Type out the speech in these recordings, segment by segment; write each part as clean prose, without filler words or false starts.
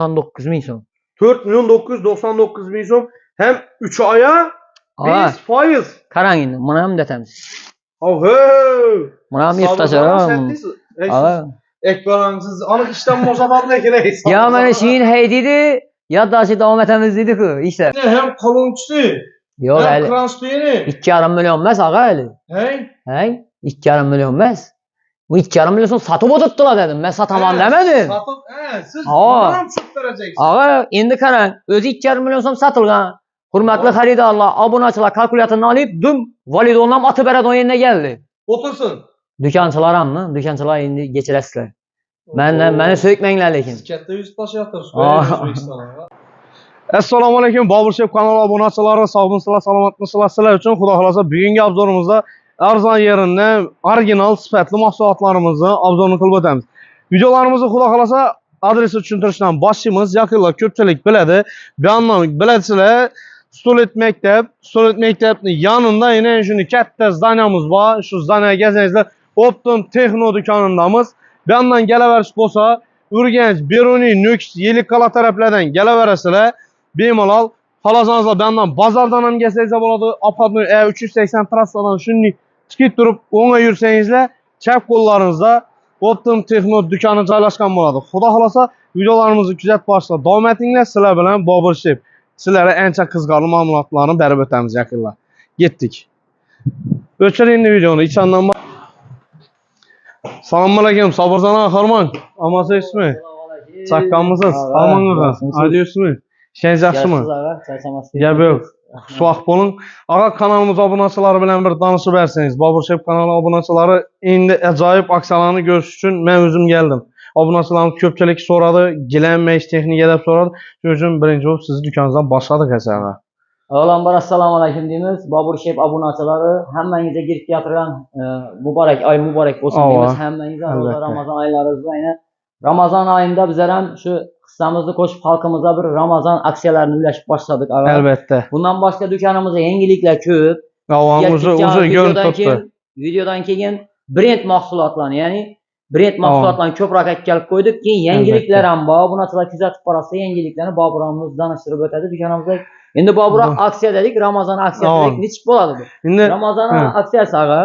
99 min so'm. 4.999.000 so'm hem 3 aya Aa. 5%. Qarang endi, buni ham detamiz. Oho! Buni ham yeb tashlab. Aa. Ekransiz aniq ishdan bo'shatadi kerak. Ya mana shein haydidi, yoddashi davom etamiz dedi-ku, ishlar. Hem kolonchisi, Yo'q, hem hali transferi. 2,5 million emas, ag'a hali. Hey? Hey, 2,5 million emas. Bu 2,5 million so'm sotib o'tibdilar dedim. Men sotaman demedim. Satib, siz Aa. buni ham tushuntirasiz. Ag'a, endi qarang, o'zi 2,5 million so'm sotilgan. Hurmatli xaridorlar, obunachilar kalkulyatorni olib, dum validonni ham otib beradi o'yinga keldi. O'tirsin. Do'konchilar hammi? Do'konchilar endi kechirasizlar. Meni so'kmanglar lekin. Katta yuz tashyapsiz Aa. O'zbekistonga. Assalomu alaykum, Bobur Chef kanali obunachilari, sog'bunsizlar, salomatmisizlar? Sizlar uchun xudo xolasa bugungi obzorimizda arzon yeridan original sifatli mahsulotlarimizni obzorini qilib o'tamiz. Videolarimizni xudo xolasa adresi tushuntirishdan boshlaymiz. Yaqinlar ko'pchilik biladi. Buyoqdan bilasizlar, Stolet maktabning yanında yine shuni katta zdaniyamiz bor. Shu zdaniyaga kelsangizlar, Optim Texno do'konidamiz. Bu yandan kelaverish bo'lsa, Urganch, Beruniy, Nukus, Yelikola taraflardan kelaverasizlar. Bemalol xohlasangiz bu yandan bozordan ham kelsangiz bo'ladi. Obxodnoy A380 trassadan shunday chiqib turib, o'ngga yursangizlar, chap qo'llaringizda Optim Texno do'koni joylashgan bo'ladi. Xudo xolasa videolarimizni kuzatib borishda davom etinglar. Sizlar bilan Bobur Chef. Sizlere ancha qiziqarli ma'lumotlarni berib o'tamiz yaqinlar. Ketdik. O'chiring videoni içandan bak. Assalomu alaykum, Sobirjon aka, Xarmon. Amasizmi? Chaqqanmisiz? Xarmon aka, adiysmi? Ishingiz yaxshimi? Gap yo'q. Xushvaqt bo'ling. Aka, kanalimiz obunachilari bilan bir tanishib bersangiz, Bobur Chef kanali obunachilari endi ajoyib aksiyalarni ko'rish uchun men o'zim keldim. Obunachilarimiz ko'pchilik so'radi, gilam mesh texnika deb so'radi. Shuning uchun birinchi bo'lib sizni do'koningizdan boshladik asaga. Avvalambor assalomu alaykum deymiz. Bobur Chef obunachilari, hammangizga kirib keltirgan muborak oy muborak bo'lsin deymiz. Hammangizga Ramazon oylari bilan Ramazon oyida bizlar ham shu hissamizni qo'shib xalqimizga bir Ramazon aksiyalarini ulashib boshladik. Albatta. Bundan boshqa do'konimizda yangiliklar ko'p. O'zi ko'rinib turibdi. Videodan keyin brend mahsulotlarni, ya'ni brend mahsulotlarni ko'proq kelib qo'ydik. Keyin yangiliklar ham bor. Obunachilar kuzatib borsa, yangiliklarni Boburimiz danishtirib o'tadi do'konimizda. Endi Boburroq aksiya dedik, Ramazon aksiyasi dedik. Nechik bo'ladi bu? Endi Ramazon aksiyasi ag'a.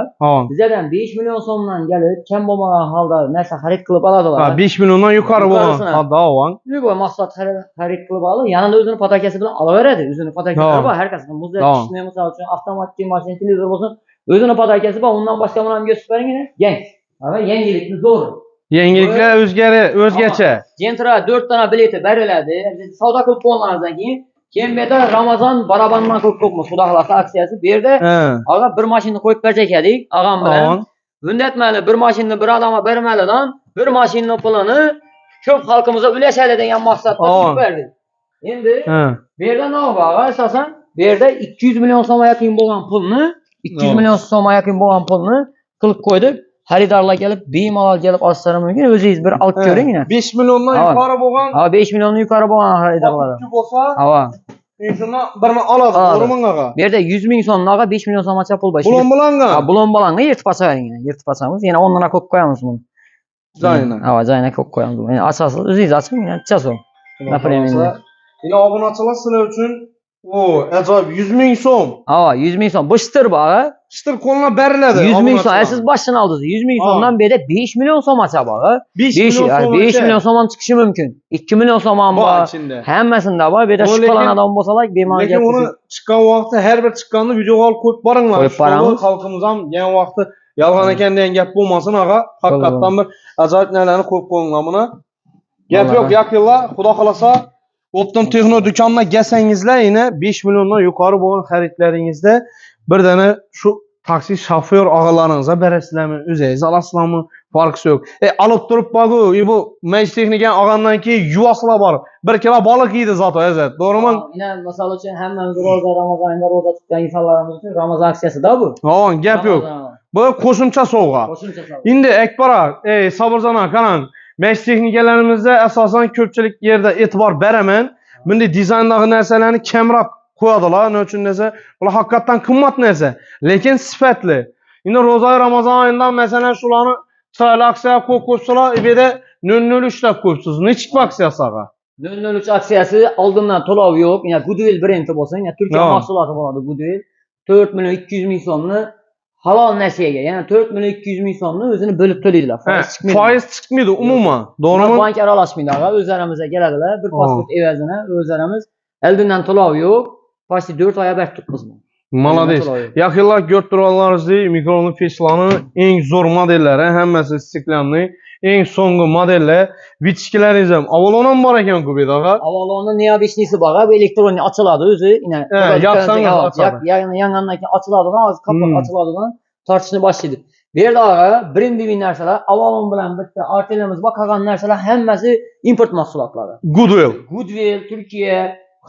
Bizlardan 5 million so'mdan kelib, kam bo'lmagan holda narsa xarid qilib oladilar. 5 milliondan yuqori bo'lgan holda avval. Bu mahsulot xarid qilib olib, yanında o'zini fotografikasi bilan olaveradi. O'zini fotografikasi bor, har qanday muzlatgichni, misol uchun avtomatik mashina, televizor bo'lsin, o'zini fotografikasi bor. Undan boshqa buni ham ko'rsatib beringlar. Yangilikni zo'r. Yangiliklar o'zgacha. Gentra 4 dona bileti beriladi. Savdo qilib qo'yganingizdan keyin bu yerda Ramazon barabandan ko'p-ko'pmiz. Xudo xolasa aksiyasi bu yerda. Ag'a bir mashina qo'yib bersak edik, ag'am bilan. Bunda aytmayli, bir mashinani bir odamga bermalidan, bir mashinaning pulini ko'p xalqimizga ulashadi degan maqsadda qo'yib berdik. Endi bu yerda nima bor? Asosan bu yerda 200 million so'mga yaqin bo'lgan pulni, 200 million so'mga yaqin bo'lgan pulni qilib qo'ydik. Xaridorlar kelib, bemalol kelib olsalar mumkin. O'zingiz bir olib ko'ring. 5 milliondan yuqori bo'lgan. 5 milliondan yuqori bo'lgan xaridorlar. Bo'lsa, shuni birini oladi, o'rmonga. Bu yerda 100 ming so'mga 5 million so'mgacha pul bor. Bulon-bulonga yirtib olsang, yirtib olsamiz, yana 10 dona qo'yib qo'yamiz buni. Joyina. Joyina qo'yib qo'yamiz. Endi asosi o'zingiz oching, necha so'm. Например. Yine obunachilar sizlar uchun ajoyib 100 ming so'm. 100 ming so'm. Bu shitir bor, Shitir qo'lga beriladi. 100 ming so'm. Siz boshdan oldingiz. 100 ming so'mdan bu yerda 5 million so'mgacha bor. 5 million so'm chiqishi mumkin. 2 million so'm ham bor. Hammasida bor. Bu yerda shikolanadon bo'lsalar, bemalol lekin uni chiqqan vaqtda har bir chiqqanni videoga olib qo'yib boringlar. Xalqimiz ham yan vaqtda yolg'on ekan degan gap bo'lmasin, ag'a. Haqiqatan bir ajoyib narsalarni qo'yib qo'yinglar buni. Gap yo'q, yaqinlar, xudo xolasa Optim Texno do'konuna kelsangizlar, yine 5 milliondan yuqori bo'lgan xaridlaringizda bir dana shu taksi shofyor og'alaringizga berasizlarmi, o'zingiz olasizlarmi, farqi yo'q. Olib turib bogu, bu mesh texnika olgandan keyin yuvaslar bor. 1 kilo baliq yeydi zato, azat. To'g'rimi? Yine misol uchun hammamiz Ramazonda ro'za tutgan insonlarimiz uchun Ramazon aksiyasida bu. Gap yo'q. Bu qo'shimcha sovg'a. Endi Akbara, Sobirjon aka, qarang. Mesh texnikalarimizda asosan ko'pchilik yerda e'tibor beraman. Bunday dizayndagi narsalarni kamroq qo'yadilar. Nima uchun desa, bular haqiqatan qimmat narsa, lekin sifatli. Endi ro'za Ramazon oyidan masalan shularni chiroyli aksiya qo'yib qo'ysalar, bu yerda 003 deb qo'yibsiz. Nechik aksiyasi ag'a? 003 aksiyası aldığımdan to'lov yo'q. Yani Goodwill brendi bo'lsin, yani Türkiye mahsulotı bo'ladi Goodwill. 4 milyon 200 ming so'mni halol nasiyaga, yani 4 milyon 200 ming so'mni o'zini bo'lib to'laydilar. Faiz chiqmaydi umuman. To'g'rimi? Bank aralashmaydi, o'zlarimizga keladilar. Bir pasport evazini o'zlarimiz oldindan to'lov yo'q. Почти 4 oy abad tutibmiz. Malades. Yaqinlar görüb turganlaringizni mikrofonli pechlarning eng zo'r modellari, hammasi stiklanli, eng so'nggi modellar. Vichkilaringiz ham avalonam bor ekan-ku bu yerda. Avalonning neobechnisi bor, bu elektron ochiladi o'zi. Yangandan keyin ochiladi, hozir kapak ochiladidan tortishni boshlaydi. Bu yerda brendi narsalar, Avalon bilan bitta artelamiz bor, qolgan narsalar hammasi import mahsulotlari. Goodwill, Turkiya,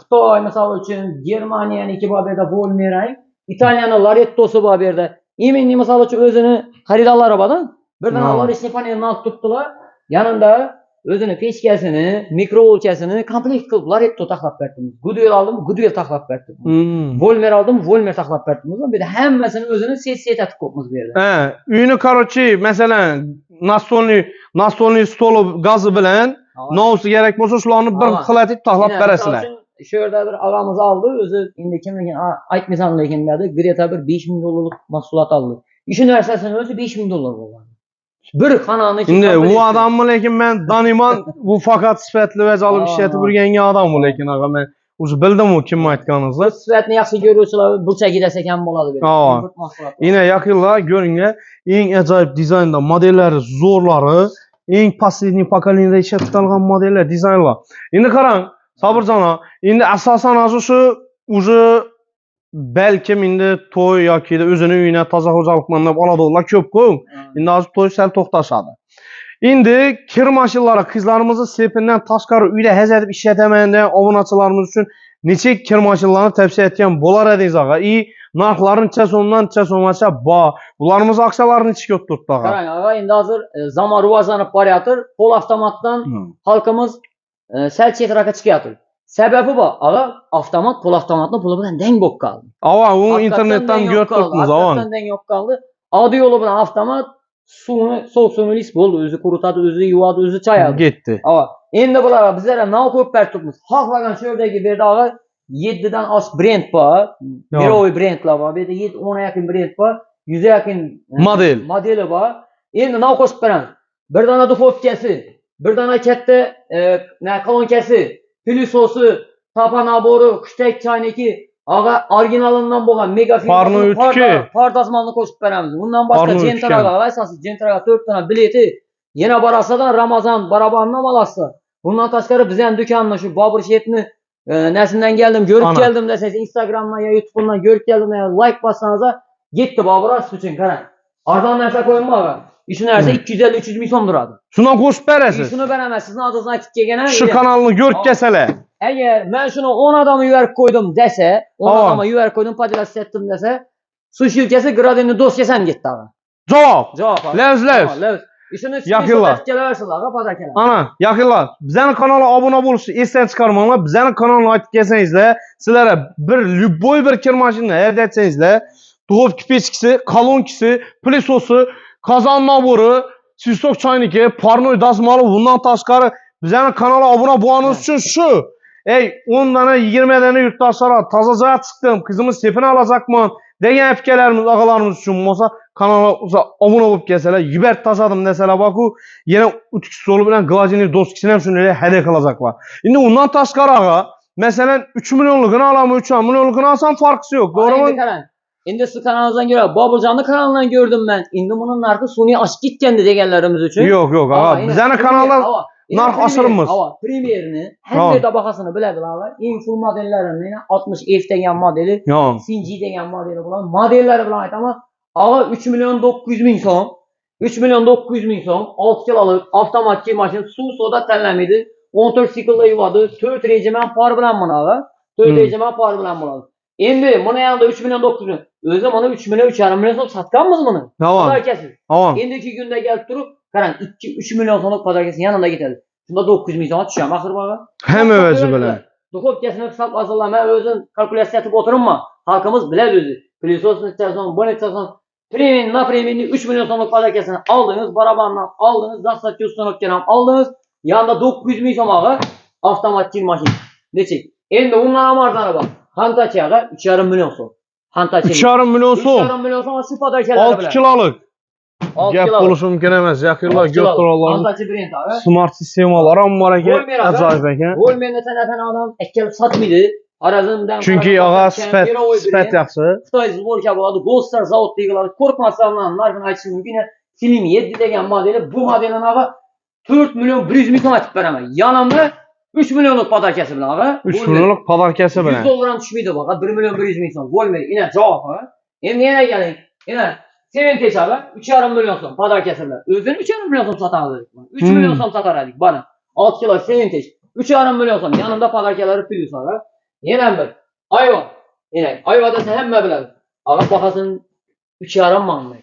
Xitoy misol uchun, Germaniyaniki bor bu yerda Volmeray, Italiyaning Loretto'si bor bu yerda. Imeni misol uchun o'zini xaridorlari bor-da. Birdan avarishni panelini olib turibdilar. Yanında o'zini pechkasini, mikro o'lchasini komplekt qilib Loretto taxlab berdim. Goodwill oldim, Goodwill taxlab berdim. Volmer oldim, Volmer taxlab berdim. Bu yerda hammasini o'zini set etib qo'yibmiz bu yerda. Uyni короче, masalan, настольный stol gazi bilan nousi kerak bo'lsa, shularni bir xilatib taxlab berasizlar. Şu yerda bir ağamız aldı, o'zi endi kimligini aytmasam lekin dedi, Greta bir 5 ming dollarlik mahsulot aldı. İşin narsasini o'zi 5 ming dollar bo'lgan. Bir xonani endi bu odammi lekin men daniman, bu faqat sifatli va olib ishlatib yurgan odam bu lekin ağa men o'zi bildim u kim aytganingizni. Sifatni yaxshi ko'ruvchilar burchaga desek ham bo'ladi bu. Yine yaqinlar ko'ringlar, eng ajoyib dizaynda modellari zo'rlari, eng последний поколенияda ishlatilgan modellar, dizaynlar. Endi qarang, Sabirjon, endi asosan shu уже balkim endi to'y yoki o'zini uyina toza xo'jalik deb oladilar ko'p-ku. Endi hozir to'y sal to'xtashadi. Endi kir mashinalari qizlarimizni sepindan tashqari uyda hajatib ishlataman degan obunachilarimiz uchun necha kir mashinalarini tavsiya etgan bo'lar edingiz ağa? Narxlari necha so'mdan necha so'mgacha bor. Bularimiz aksiyalarini necha ko'p turibdi ağa? Qarang ağa, endi hozir zamon rivojlanib borayotir. Pol avtomatdan xalqimiz sal chetroqqa chiqyapti. Sababi bor, ağa, avtomat pol avtomatning puli bilan deng bo'lib qoldi. U internetdan ko'rib turibmiz, avtomatdan deng bo'lib qoldi. Oddiy yo'li bilan avtomat suvni sovuq suvni bo'ldi, o'zi quritadi, o'zi yuvadi, o'zi chayadi. Ketdi. Endi bular bizlar ham nav ko'p beribmiz. Xohlagan shu yerdagi bu yerda ağa 7 dan osh brend bor. Miroy brendlar bor. Bu yerda 10 yaqin brend bor. 100 yaqin modeli bor. Endi nav qo'shib beramiz. Bir dona duxovkasi, bir dona katta kolonkasi, pilisosi, tapa nabori, hushtak chayniki, ağa originalidan bo'lgan mega par dazmolni qo'shib beramiz. Bundan boshqa Gentraga, asosan Gentraga 4 dona bileti, yana borasida Ramazon barabandan olasiz. Bundan tashqari biz ham do'konni shu Bobur Shetni nasimdan keldim, ko'rib keldim desangiz, Instagramdan yo YouTube'dan ko'rib keldim, like bossangiz, yetti Bobur uchun qarang. Arzon narsa qo'ymayman. Shu narsa 250-300 ming so'm turadi. Shuni qo'shib berasiz. Shuni beraman, sizni adingizdan ketib kelgan. Shu kanalni ko'rib kelsalar. Agar men shuni 10 odamga yuborib qo'ydim desa, 10 odamga yuborib qo'ydim, podilasiz etdim desa, suv shilkasi gradini dosyasam ketdi ağa. Javob. Lev. Ishini yaqinlar. Ana, yaqinlar, bizning kanalga obuna bo'lishni esdan chiqarmanglar. Bizning kanalni aytib kelsangizlar, sizlarga bir любой bir kir mashinani aytsangizlar, duxovka pechkisi, kolonkasi, pilisosi, qozon nabori, sisok chayniki, parnoy dazmoli, bundan tashqari bizning kanalga obuna bo'lganingiz uchun shu. 10 dana 20 dana yurtdoshlar toza chiqdim, qizimiz sepini olacakman degan fikrlarimiz ağalarımız uchun bo'lsa, kanalga obuna bo'lib kelsalar, yuborib tashladim desalar, baku yana utkisi stoli bilan glaziner doskasini ham shunday hadiya qilacaklar. Endi undan tashqari ağa, masalan 3 millionligini olaman, 3 millionligini olsam farqi yo'q, to'g'rimi? Endi siz kanalingizdan ko'ra, Boburjonning kanalidan ko'rdim men. Endi buning narxi suniy oshib ketgandi deganlarimiz uchun. Yo'q, ağa, bizning kanalda narx oshirimiz. Premierni, hamma tabaqasini biladilar. Eng full modellarini, 60F degan modeli, Sinji degan modeli bilan, modellari bilan aytaman, ağa 3 milyon 900 ming so'm, 3 milyon 900 ming so'm, 6 kiloluk avtomatik mashina, suv soda tanlamaydi, 14 siklda yuvadi, 4 rejimen par bilan buni ağa, 4 rejimen par bilan bo'ladi. Endi buni yanında 3 milyon 900 ming. O'zi mana 3 milyon 3,5 milyon so'm satganmiz buni. Endiki kunda kelib turib, qarang, 2-3 milyon so'mlik padarkasi yanında ketadi. Shunda 900 ming so'm tusham axir baba. Hamma o'zi bilan. Duxovkasini hisob qilsam, o'zim kalkulyatsiya qilib o'tiribman. Xalqimiz biladi o'zi. Piliosni nechason, buni nechason, premiumni 3 milyon so'mlik padarkasini aldingiz, barabandan aldingiz, zastavka ustanokdan ham aldingiz. Yanında 900 ming so'm ağa. Avtomatik maşın. Neçik? Endi ondan amarzana bak. Hantaçaga 3,5 milyon so'm. Hantaçaga 3,5 milyon so'm. 3,5 milyon so'm şu podarkalar 6 kilolik. 6 Gap kilo. bo'lishi mumkin emas. Yaqinlar götürürler. Hantaçı brend abi. Smart sistemalar ham bor ekan. Bo'lmaydi, aga. Ajoyib ekan. Bo'lmaydi sanadan adam ekkelib sotmaydi. Arazimdan Chunki og'a sifat yaxshi. Xitoy zborka bo'ladi. Goldstar zavod deyiladi. Qo'rqmasdan narxini aytishim mumkin. Film 7 degan modeli bu modelni og'a 4 milyon 100 ming so'm aytib beraman. Yanimda 3 milyonlik podarkasi bilan og'a. 3 milyonlik podarkasi bilan. 100 dollar ham tushmaydi bu og'a. 1 milyon 100 ming so'm. Bo'lmaydi. Ina javob ha. Endi yana keling. Ina Sevinteç abi 3,5 milyon so'm podarkasi bilan. O'zini 3,5 milyon so'm sotamiz. 3 milyon so'm sotar edik. Bana 6 kilo Sevinteç 3,5 milyon so'm. Yanında podarkalari plus var. Yana bir ayva. Yine ayva desa hamma biladi. Ağa bahasini 3,5 manmi.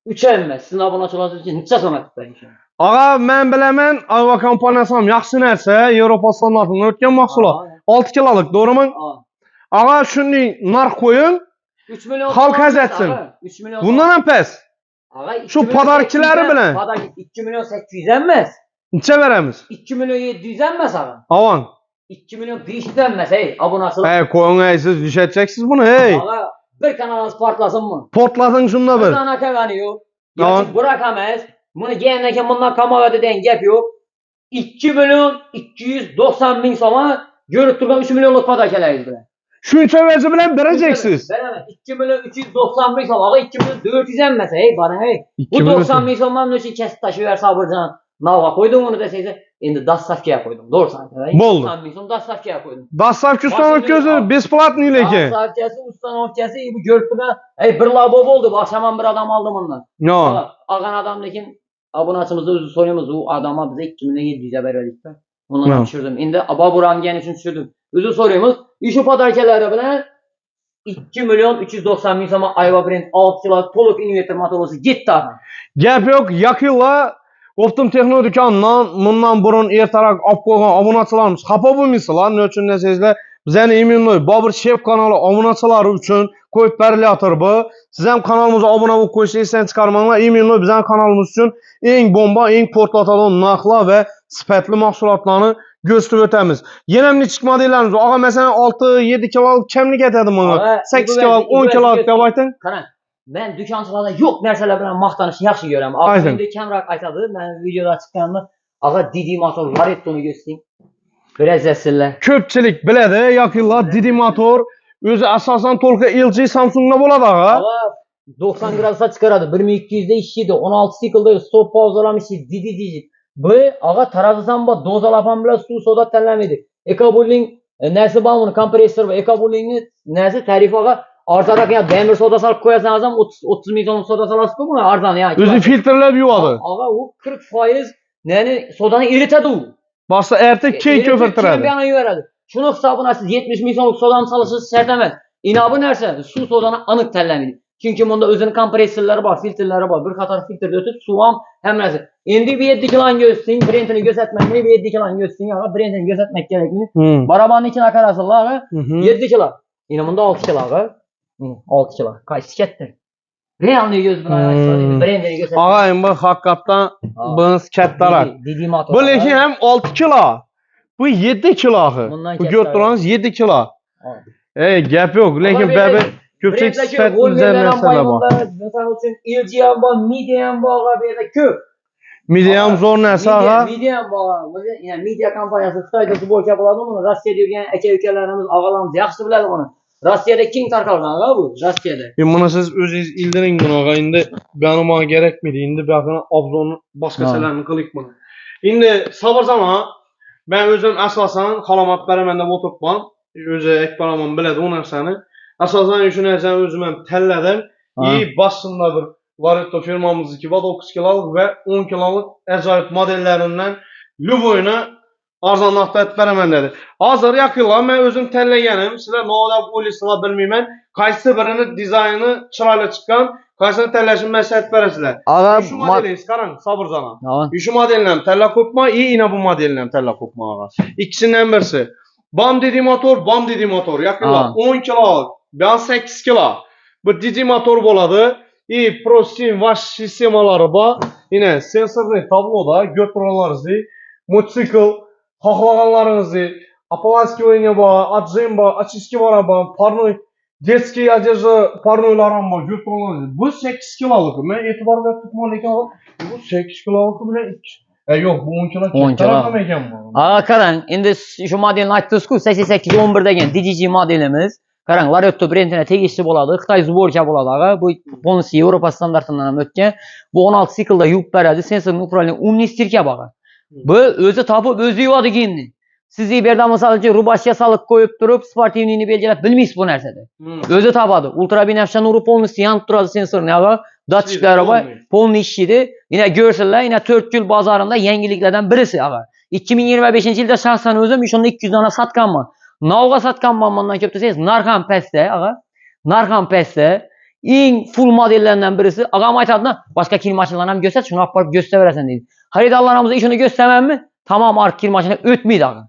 3 emas. Sizin obunachilaringiz uchun necha so'm aytib bering. Ağa men bilaman, Ayva kompaniyasi ham yaxshi narsa, Yevropa standartidan o'tgan mahsulot. 6 kilolik, to'g'rimi? Ağa shunday narx qo'ying. 3 milyon halk azatsin. 3 milyon. Bundan ham past. Şu podarkilari bilan. Podark 2 milyon 800 emas. Necha beramiz? 2 milyon 700 emas ağa. Avon. 2 milyon 500 emas ey obunachilar. Hey qo'ying, siz düşeteceksiniz bunu hey. Ağa bir kanalınız portlasınmı? Portlasın şunda bir. Bundan akagani yok. Tamam. Bırak emas. Bunu gelenden bundan kamavada den gap yok. 2 milyon 290 ming so'ma görüp turgan 3 milyonluk podarkalarınız bilan. Shuncha vazi bilan bereceksiniz. Beraber 2 milyon 390 ming so'm. Ağa 2 milyon 400 emas ey bana hey. Bu 90 ming so'mdan uchun kesib tashlayver Sabirjon. Navga qo'ydim uni desangiz, endi dastavkaga qo'ydim. To'g'ri aytasiz. Bo'ldi. 90 ming so'm dastavkaga qo'ydim. Dastavka ustanovkasi besplatniy lekin. Dastavkasi ustanovkasi bu ko'rib turgan, ey bir labo bo'ldi. Akşam bir adam aldım ondan. No. Algan adam lekin abunachimizda o'zi so'raymiz, u adamga biza 2 milyon 700 ga berdik-da. Ondan tushirdim. Endi ababurangan uchun tushirdim. O'zi so'raymiz, shu podarkalari bilan 2 milyon 390 ming so'm Ayva brend 6 kilo to'liq inverter motorisi ketdi. Gap yo'q, yaqinlar Optim Texno do'konidan bundan burun ertaroq olib qo'ygan obunachilarimiz xafa bo'lmaysizlar. Nima uchun desangizlar, bizning imенно Bobur Chef kanali obunachilari uchun qo'yib berilayotir bu. Siz ham kanalimizga obuna bo'lib qo'ysangiz esdan chiqarmanglar. Imенно bizning kanalimiz uchun eng bomba, eng portlatadigan narxlar va sifatli mahsulotlarni ko'rsatib o'tamiz. Yana nechik modellarimiz bor? Og'a masalan 6-7 kilolik kamlik aytadi bunga. 8 kilolik, 10 kilolik deb ayting. Qarang. Ben dükançılarda yo'q narsalar bilan maqtanishni yaxshi ko'raman. Aslında kamroq aytadi. Men videoda chiqqanimda ağa Didi motor Larettoni ko'rsing. Biraz esirlar. Ko'pchilik biladi, yaqinlar Didi motor o'zi asosan to'liq LG Samsungda bo'ladi ağa. Ağa 90 gradusda chiqaradi. 1200 da ishlaydi. 16 siklda stop pauzalamış Didi deydi. Bu ağa tarazidan bor dozalapam bilan suv soda tanlamaydi. EcoBooling narsa bor buni kompressor va EcoBoolingni narsa tarifi ağa arzonroq ya demir soda solib qo'yasan azam 30 ming so'm soda solasiz-ku buni arzon ya. O'zi filtrlab yuvadi. Ağa u 40% yani sodani eritadi u. Boshqa erta keyin ko'pirtiradi. Keyin yuvaradi. Shuni hisobini siz 70 ming so'mlik sodani solishingiz shart emas. Inobi narsa suv sodani aniq tanlamaydi. Chunki bunda o'zining kompressorlari bor, filtrlari bor. Bir qator filtrda o'tib suv ham hammasi. Endi bu 7 kiloni ko'rsing, brendini ko'rsatmang, bu 7 kiloni ko'rsing, ağa brendini ko'rsatmak kerakmi? Barabarning ichini qarasizlar, ağa 7 kilo. Endi bunda 6 kilo, ağa 6 kilo. Qaysi katta? Realni göz bilan brendini ko'rsatmang. Ağa bu haqiqatdan biz kattaroq. Didi motor. Bu lekin ham 6 kilo. Bu 7 kilo. Bu ko'rib turasiz 7 kilo. Ey gap yo'q, lekin baba ko'pchilik sifat narsalar bor. Misol uchun LG ham bor, Media ham bor, bu yerda ko'p. Media ham zo'r narsa ağa. Media ham bor. Yani Media kompaniyasi Xitoyda futbolchi bo'ladi, buni Rossiyada yurgan aka-ukalarimiz, og'alarimiz yaxshi biladi buni. Rossiyada keng tarqalgan bu, Rossiyada. Buni siz o'zingiz ildiring buni ağa. Endi bana kerakmidi. Endi bu yoqni obzorni boshqachalarni qilik buni. Endi sabr zaman ben o'zim asosan xalomat beraman deb o'tiribman. O'zi Ekbaraman biladi o narsani. Asosan shu narsani o'zim ham tanladim. Boshida bir Laretto firmamizniki 9 kilolik va 10 kilolik ajoyib modellaridan Luboyni arzon narxda aytib beraman dedi. Hozir yaqinlar men o'zim tanlaganim, sizlar nodab o'ylaysizlar bilmayman. Qaysi birini dizayni chiroyli chiqqan, qaysini tanlashimni men aytib berasizlar. Shu modelingiz qarang, Sabirjon. Shu modelni ham tanlab qo'yibman, ina bu modelni ham tanlab qo'yibman ağa. İkisinden birisi. Bam Didi motor. Yaqinlar 10 kilolik, ben 8 kilo. Bu Didi motor bo'ladi. ProSim vash sistemalari bor. Yine sensorli tabloda götürüyorlarız. Motosikl xohlaganlaringizni Apolanskiy o'yinga bor, Atjemba, Achiski bor, parnoy, detskiy одежда parnoylar ham bor. Bu 8 kiloluk. Men e'tibor berib tutman ekan, bu 8 kiloluk bilan yo'q, bu 10 kilo. 10 kilo. ekan bu. Qarang, endi shu modelni aytdingiz-ku, 8811 degan DDG modelimiz. Qarang, Laretto brendine tegishli bo'ladi. Xitoy zborka bo'ladi, aga. Bu полностью Yevropa standartidan ham o'tgan. Bu 16 siklda yuvib beradi. Sensorli upravleniya umniy stirka bor. Bu o'zi topib, o'zi yuvadi kiyimni. Siz bu yerda masalan rubashka solib qo'yib turib, sportivniyni belgilab bilmaysiz bu narsada. O'zi topadi. Ultrabinafsha nuri полностью yanib turadi sensorni, aga. Datchiklari bor, полный ishlaydi. Yine görsinlar, yine 4 yil bozorida yangiliklardan birisi, aga. 2025-yilda shaxsan o'zim shunda 200 dona sotganman. Navga sotganman bundan ko'p desangiz, narx ham pastda, aga. Narx ham pastda. Eng full modellardan birisi. Agam aytadi, boshqa kiyim mashinalarni ham ko'rsat, shuni olib borib ko'rsataverasan deydi. Xaridorlarimiz ishini ko'rsatamanmi? Tamam, arq kiyim mashina o'tmaydi, aga.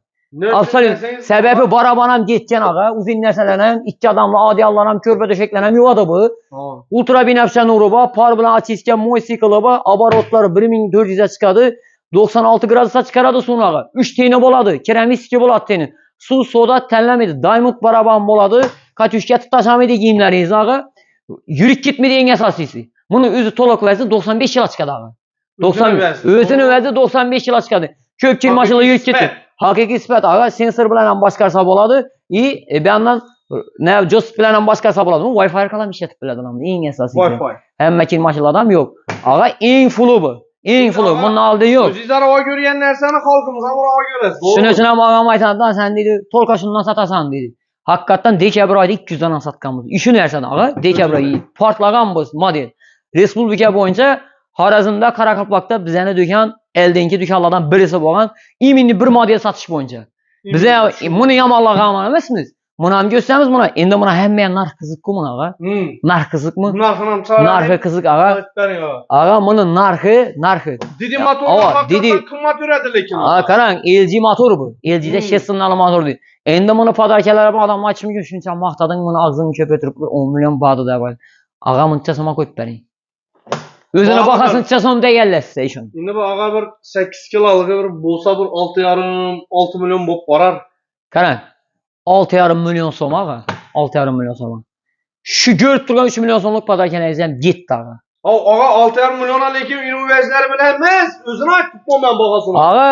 Absolut. Sebebi baraban ham ketgan, aga. Uzun narsalar ham, ikki odamlar, odiyallar ham, ko'rpa döşeklar ham yuvadi bu. Ultra binafsha nuri bor, par bilan ochishga moy sikli bor, oborotlari 1400 ga chiqadi. 96 gradusga chiqaradi suvni, aga. 3 teni bo'ladi, keramik bo'ladi teni. Suv soda tanlamaydi, diamond baraban bo'ladi. Katyushka tashamaydi kiyimlaringiz, aga. Yurib ketmaydi eng asosiysi. Buni o'zi to'liq vazi 95 yilga chiqadi, aga. 90 o'zini vazi 95 yilga chiqadi. Ko'p kiyim mashinalar yurib ketadi. Haqiqiy sifat, aga, sensor bilan ham boshqarsa bo'ladi. Bu yandan joystick bilan ham boshqarsa bo'ladi. Bu Wi-Fi orqali ham ishlatib biladi, eng asosiysi. Wi-Fi. Hamma kiyim mashinalarda ham yo'q. Aga, eng fulli bu. Eng fulli. Bundan oldi yo'q. O'zingizlar olib ko'rgan narsani xalqimiz ham olib ko'rasiz. Shuning uchun ham og'am aytadi, sen deydi, to'lqa shundan sotasan deydi. Haqiqatan dekabr oyida 200 dona sotganmiz. Shu narsani, aga, dekabr oyi portlagan bu model. Respublika bo'yicha Xorazmda, Qoraqalpoqda bizning do'kon eldingi do'konlardan birisi bo'lgan. Imini bir model sotish bo'yicha. Biz buni yomonlagan emasmiz. Buni ham ko'rsamiz buni. Endi buni hamma narx qiziq-ku buni, aga. Narx qiziqmi? Narxini ham chiqaradi. Narxi qiziq, aga. Aga, buni narxi. Didi motor qimmat yuradi lekin. Qarang, LG motor bu. LG'da shessinali motor deydi. Endi buni podarkalar bilan odam aytishim mumkin, shuncha maqtading, buni og'zingni ko'paytirib 10 million badi deb. Aga, buncha so'm qo'yib bering. O'zini bahasini so'm deganlashsa ishon. Endi bu aga bir 8 kiloligi bir bo'lsa bir 6,5 million bo'lib borar. Qarang. 6,5 million so'm, aga. 6,5 million so'm. Shu ko'rib turgan 3 million so'mlik podarkangiz ham ketdi, aga. Aga 6,5 million lekin universitetlar bilan emas, o'zini aytib qo'yman bahasini. Aga,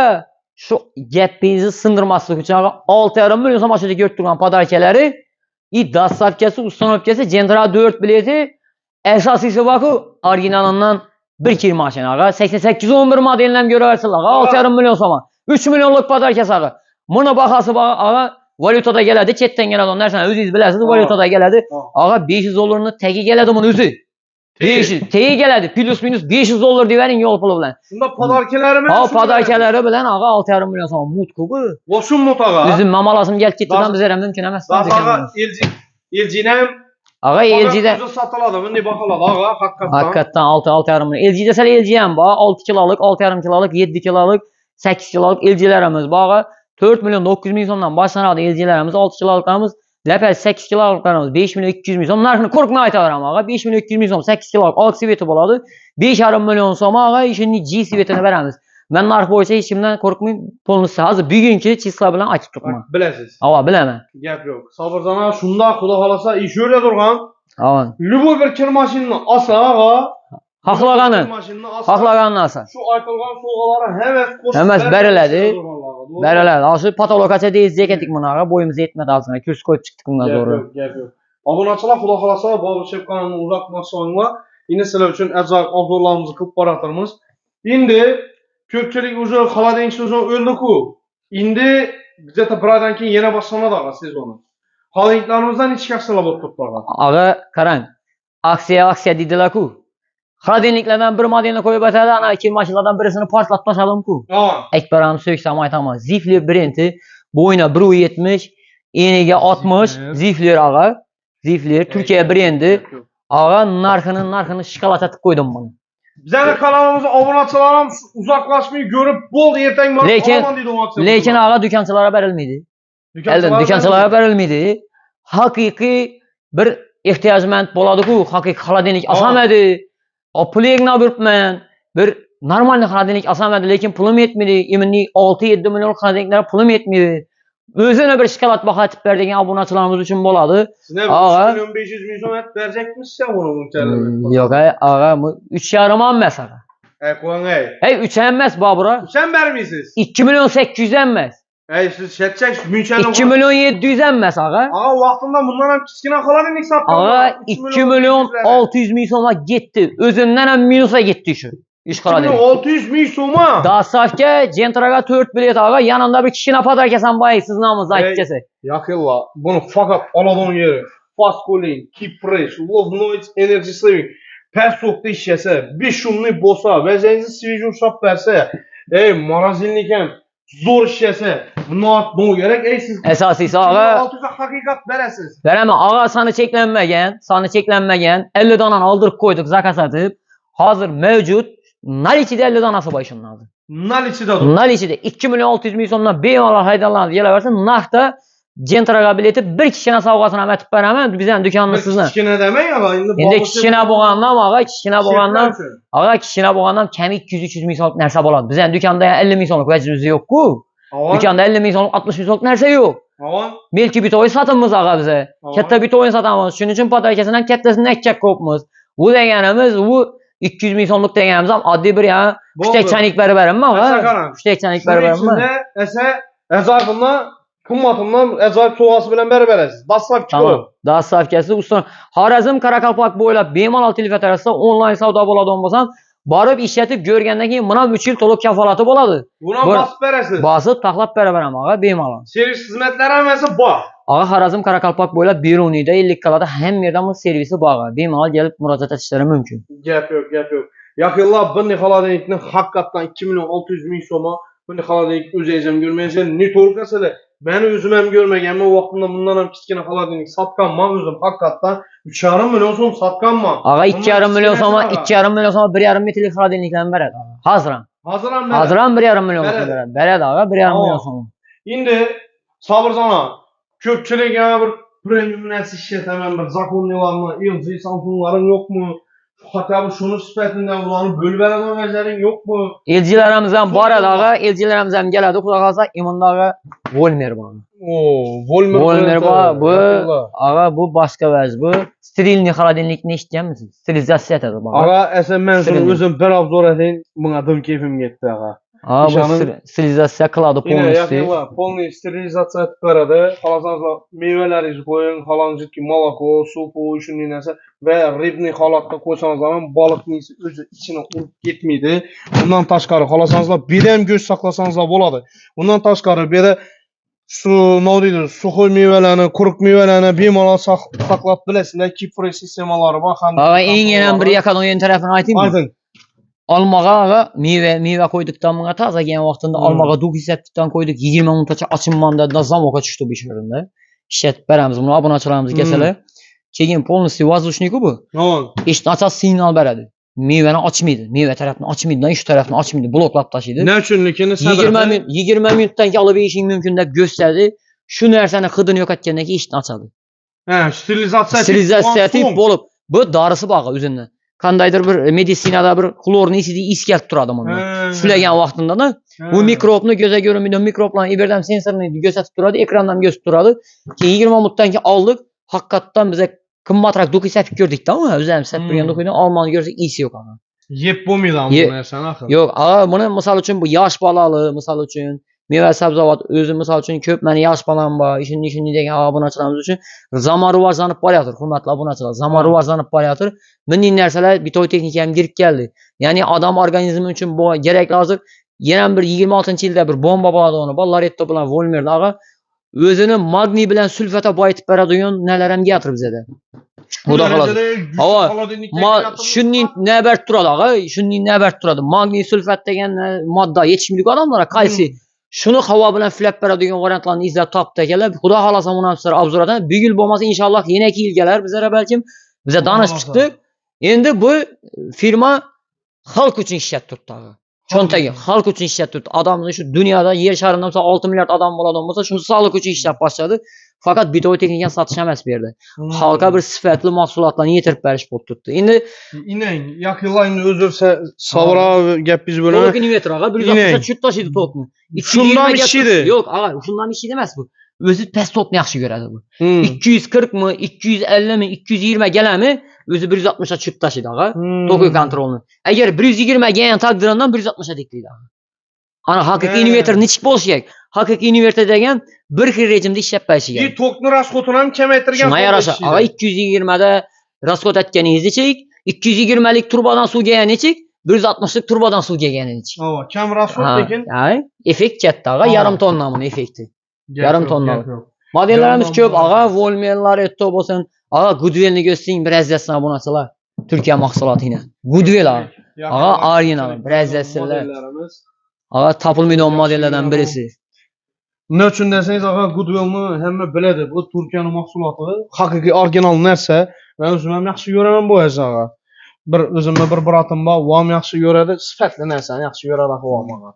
shu gapingizni sindirmaslik uchun aga 6,5 million so'm ochida ko'rib turgan podarkalari, dastavkasi, ustanovkasi, Gentra 4 bileti, asosiysi bor-ku, originalidan bir kiyim mashina, aga. 8811 modelini ham ko'raversizlar, aga. 6,5 million so'm. 3 millionlik podarkasi, aga. Buni bahasi bor, aga. Valyutada keladi, chetdan keladi o narsani o'zingiz bilasiz, valyutada keladi. Aga 500 dollarni tagi keladi buni o'zi. 500 tagi keladi, plus minus 500 dollar deyvering yo'l puli bilan. Shunda podarkalari bilan? Ha, podarkalari bilan aga 6,5 million so'm mutku bu. Va shu mut aga. O'zim mamalasim kelib ketdidan biz ham mumkin emas. Aga LG'ni ham aga LG'da o'zi sotiladi, bunday baholadi aga, haqiqatan. Haqiqatan 6,5 million. LG'da sal LG ham bor, 6 kiloluk, 6,5 kiloluk, 7 kiloluk, 8 kiloluk LG'larimiz bor. 4 milyon 900 ming so'mdan boshlanadi LG'larimiz, 6 kiloliklarimiz, lapal 8 kiloliklarimiz 5 milyon 200 ming so'm. Narxini qo'rqmay aytaveraman, aga. 5 milyon 200 ming so'm, 8 kilolik oq sveti bo'ladi. 5,5 million so'm, aga, ishini G svetini beramiz. Men narx bo'yicha hech kimdan qo'rqmay, polnisi hozir bugungi chisla bilan aytib turibman. Bilasiz. Ava, bilaman. Gap yo'q. Sabrzana shunda xudo xolasa ish yo'la turgan. Ava. Любой bir kir mashinani olsa, aga, xohlaganini olsa. Shu aytilgan sovg'alar heves beriladi. Beriladi. Hozir patologacha deysiz ekandik buni, aga, bo'yimiz yetmadi hozir. Kurs qo'yib chiqdik bunga to'g'ri. Gap yo'q. Obunachilar xudo xolasa Boburchev kanalini uzatmoqchiman. Endi sizlar uchun ajoyib obzorlarimizni qilib boratirmiz. Endi ko'pchilik o'zi xolodilnikchi o'zi o'ldi-ku. Endi где-то bir oydan keyin yana boshlanadi aga sezoni. Xolodilniklarimizdan necha kassalar bo'lib turibdi? Aga, qarang. Aksiya deydilar-ku. Xolodilniklardan bir modelni qo'yib o'tadi, ana ikki mashinalardan birisini portlatib tashladim-ku. Akbaram so'ksam aytaman. Zifler brendi, bo'yni 1.70, eniga 60, Zifler aga. Zifler Turkiya brendi. Aga, narxini shikolatlatib qo'ydim buni. Bizning kanalimizga obunachilar ham uzoqlashmay ko'rib bo'ldi, ertaga olaman deydi. Lekin aga do'konchilarga berilmaydi. Do'konchilarga berilmaydi. Haqiqiy bir ehtiyojmand bo'ladi-ku, haqiqiy xolodilnik olsamadi. Pulingni beribman. Bir Normalde xaladinlik asamadi, lekin pulim yetmedi. Eminli 6-7 milyon xaladinliklere pulum yetmedi. Özüne bir şokolad baha tip berdiğin obunachilarimiz uchun bo'ladi. Siz ne 3.500 ming so'm verecekmişsin ya bunu bunchalik. Yo'q, ağa, 3,5 emas ağa. Qo'ying ey. Hey 3 emas babura. Sen vermeysiz. 2 milyon 800 emas. Ey siz şetçek münçeni. 2 milyon 700 emas ağa. Ağa vaxtında bundan hem kichkina xaladinlik satgan. Ağa 2 milyon 600 ming so'mga gitti. Özünden ham minusa gitti şu. İş xaladinlik. 600 ming so'mma. Dastlabki Gentraga 4 bilet ağa, yanında bir kichkina podarkasan boy siz namınızı aytib kelsak. Yakilla. Bunu fakat aladığın yeri. Fast cooling, keep fresh, low noise, energy saving. Pes soğukta işlese, bir şumlu bosa, vezenizi sivici uşaq verse, ey marazinliken zor işlese, buna ne gerek? Ey siz Esasisi ağa 600'a hakikat veresiz. vereme ağa sanı çeklenmegen 50 danan aldırıp koyduk zakas atıp hazır mevcut nar içide 50 danası başınladı. Nal içi de dur. Nar içide 2 milyon 600 ming so'mdan bemalol haydalanadi gelaversin narxda Gentraga bileti bir kişine savgasına metip beramen bizden dükkanını sizden. Kichkina demek ya. Endi kichkina bo'lgandan ağa kichkina bo'lgandan kami 200-300 ming so'mlik narsa bo'ladi. Bizning dükkanda 50 ming so'mlik vajimiz yo'q-ku. Dükkanda 50 ming so'mlik 60 ming so'mlik narsa yo'q. Belki bitoy satımız ağa bize. Katta bitoy satamiz. Shuning uchun podarkasidan kattasini aytchak ko'pmiz. Bu deganimiz bu 200 ming so'mlik deganimiz ham oddiy bir ya kuchtekchanik barabarimmi ağa? Kuchtekchanik barabarimmi? Ese ezarından kımmatından ezayip soğası bilen berberesiz. Dastlabki Tamam. Dastlabkisi usta Xorazm Karakalpak bo'ylab bemalol telefon tarafida onlayn savdo bo'ladi bo'lmasam, borib ishlatib ko'rgandan keyin mana 3 yil to'liq kafolati bo'ladi. Buna basıp beresiz. Bosib taxlab beraveram ağa bemalol. Servis hizmetleri hemesi bak. Ağa Xorazm Karakalpak bo'ylab Beruniyda 50 kalada hamma yerda bu servisi bor. Bemalol kelib murojaat etishlari mumkin. Gap yok. Yakilla bir nixaladenikni hakikaten 2 milyon 600 ming so'ma bu nixaladenik o'zingizam görmeysen ne torkasılı. Ben özüm hem görmegen o vaxtında bundan hem kichkina xaladinlik satkanman özüm hakikaten 3,5 milyon so'm satkanman. Ağa 2,5 milyon so'ma 2,5 milyon so'ma 1,5 metrlik xaladinliklarni beradi. Hazıran 1,5 milyon so'm beradi. Beradi ağa 1,5 milyon so'm. Endi sabırsana köpçülük yana bir premium näsi işletemem bir zakonnilarını, LG Samsung'ların yok mu? Hatta bu şunu sifatinde ulanıp bölüp veremem vezlerin yok mu? Elcilerimizden bor edi ağa, elcilerimizden keladi. Xudo xolsa imunda ağa Volmer bor. Volmer bor. Bu ağa bu başka vez bu. Sterilni xaladinlikni eshitganmisiz? Sterilizatsiya etadi bu. Ağa esen men şunu özüm bir abzor edeyim. Buna dım keyfim gitti ağa. Ağa bu sterilizatsiya qiladi polностью. Полный sterilizatsiya etib beradi. Xalasanızla meyveleringizni koyun, xalancıki malako, supu, şunun nese ve ribni halatda koysanız zaman balık neyse özü içine urup gitmeydi. Bundan taşkarı xalasanızla bir hem göz saklasanızla boladı. Bundan taşkarı bir de su ne deydir, suxuy meyvelerini, kuruk meyvelerini bemalol saklap bilesizler. Kipre sistemaları bakan. Ağa eng yana bir yakan o'yin tarafini aytayım mı? Aytın. Almağa ağa meyve koyduktan buna taze gen vaxtında almağa 9 septikten koyduk 20 minutgacha açınmanda da zamoga tushdi bu işlerinde. İşletib beramiz bunu obunachilarimiz kelsalar. Keyin polностью воздушниku bu. Eshitni aças signal beradi. Meyveni açmaydi. Meyve tarafını açmaydı, iç tarafını açmaydı. Bloklab taşıydı. Ne üçünlükini sebep? 20 minutdan ki alıp işin mümkün deb gösterdi. Şu narsani hidini yo'q etgandan keyin eshitni ochadi. He, sterilizatsiya tip bo'lib, bu darisi bor o'zining. Qandaydir bir medisinada bir xlorni isidi is kelib turadi bunda. Sulagan vaqtida da bu mikrobni ko'zga ko'rinmaydigan mikroblarni iberdam sensorni ko'rsatib turadi, ekrandan ko'rsatib turadi. Keyin 20 minutdan keyin oldik. Haqiqatan bize qimmatroq do'q isatib ko'rdikda, o'zimiz satib turgan do'qni olmani ko'rsak isi yo'q ana. Yeb bo'lmaydi bu narsani axir. Yo'q, buni misol uchun bu yosh bolali, misol uchun meva sabzavot o'zi misol uchun ko'p meni yosh bolam bor, ishini degan obunachilarimiz uchun zamon rivojlanib boryotir, hurmatli obunachilar. Zamon rivojlanib boryotir. Bunday narsalar bitoy texnika ham kirib keldi. Ya'ni odam organizmi uchun bu kerak hozir yana bir 26-yilda bir bomba bo'ladi uni. Laretto bilan Volmerda ağa o'zini magniy bilan sulfata boyitib beradigan nalar ham keltirib bizada. Xudo xolasa. Shunning navbat turadi ağa, shunning navbat turadi. Magniy sulfat degan modda yetishmaydigan odamlarga qaysi shuni havo bilan filab beradigan variantlarni izlab topdi ekanlar. Xudo xolasa buni ham sizlar obzordan bir yil bo'lmasa inshaalloh yana 2 yil kelar bizlar balkim biza danishib chiqdik. Endi bu firma xalq uchun ishlatib turibdi ağa. Cho'ntagi xalq uchun ishlatib turibdi. Odamni shu dunyoda yer sharida 6 milliard odam bo'ladigan bo'lsa, shuni sog'liq uchun ishlab boshladi. Fakat bitoy texnikan satish emas bu yerda. Xalqa bir sifatli mahsulotlarni yetirib berish bo'lib turibdi. Endi inang yaqinlar endi o'zi savra gapingiz bilan to'liq invertor ag'a 160 chut tashiydi tokni. shundan ishlaydi. Yo'q, ag'a, shundan ishlaydi emas bu. O'zi past tokni yaxshi ko'radi bu. 240 mi, 250 mi, 220 galami o'zi 160 ta chut tashiydi ag'a. To'ki kontrolni. Agar 120 ga taqdirandan 160 ta teklaydi ag'a. Ana haqiqiy invertor nechik bo'lishi kerak? Haqiqiy invertor degan bir xil rejimda ishlab berishi kerak. Tokni rasxodini ham kamaytirgan. Shunga yarasha. Ag'a 220 da rasxod aytganingiz nechik? 220 lik turbodan suv kelgan nechik? 160 lik turbodan suv kelgan nechik? Kam rasxod lekin. Effekt katta ag'a, yarim tonna buni effekti. Yarim tonna. Modellarimiz ko'p ag'a, Volmenlar, Etto bo'lsin. Ag'a, Goodwillni ko'rsang, biraz yazsan bunachilar. Turkiya mahsulotina. Goodwill ag'a. Ag'a, original, biraz yazsanlar. Ag'a, topilmaydigan modellardan birisi. Nima uchun desangiz, ag'a, Goodwillni hamma biladi. Bu Turkiyaning mahsuloti, haqiqiy original narsa. Men o'zim ham yaxshi ko'raman bu ag'a. O'zimni bir bratim bor, u ham yaxshi ko'radi, sifatli narsani yaxshi ko'radi ag'a.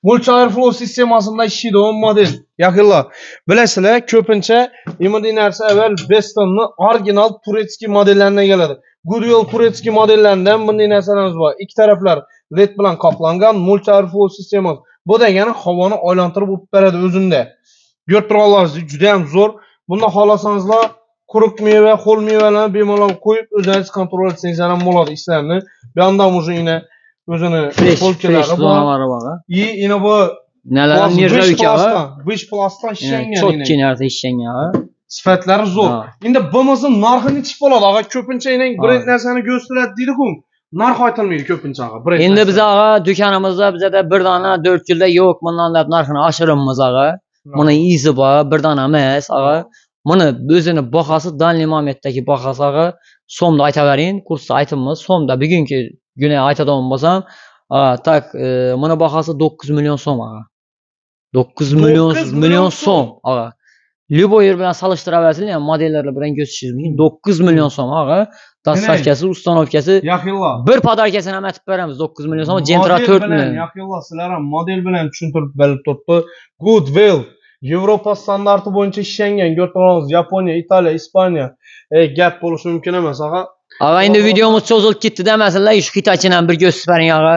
Multi-air flow sistemasida ishlaydi o model. Yaqinlar, bilasizlar, ko'pincha imodiy narsa avval Bestonning original turetskiy modellaridan keladi. Goodwill turetskiy modellaridan bunday narsalarimiz bor. Ikki taraflar led bilan qoplangan multi-air flow sistemasi. Bu degani havoni aylantirib o'tib beradi o'zinde. Ko'rib turganlaringiz juda ham zo'r. Bunda xohlasangizlar quruq meva, ho'l mevalarni bemalol qo'yib o'zingiz kontrol etsangiz ham bo'ladi ishlarni. Bu yoqdan o'zini o'zini polkalari bor. Yine bu neler nirjavik ağa? Beş plastan işlengen. Çok kenarda işlengen ağa. Sifatları zor. Şimdi bımızın narxı neçik bo'ladi ağa? Ko'pincha inen brend narsani gösteradi deydi-ku. Narx aytilmaydi ko'pincha ağa. Endi biz ağa do'konimizda bizda bir dona 4 yilda yo'q, bundan deb narxini oshiramiz ağa. Buni izi bor, bir dona emas ağa. Buni o'zini bahasi данный momentdagi bahasi ağa so'mda aytavering, kursda aytamiz, so'mda bugungi güne aytadigan bo'lsam, tak mana bahası 9 milyon so'm ağa. 9 milyon so'm ağa. Любой yer bilan solishtirabilirsizlar, ham modellarlar bilan ko'rishingiz mumkin. 9 milyon so'm ağa. Dastavkasi, ustanovkasi. Yaqinlar. Bir podarkasini ham aytib beramiz 9 milyon so'm, Gentra 4 million. Yaqinlar, sizlar ham model bilan tushuntirib berib turibdi. Goodwill Yevropa standarti bo'yicha ishlangan. Ko'rsangiz, Yaponiya, Italiya, Ispaniya gap bo'lishi mumkin emas ağa. Ağa endi videomuz cho'zilib ketdi demasizlar, shu Hitachi'ni ham bir ko'rsatib bering ağa.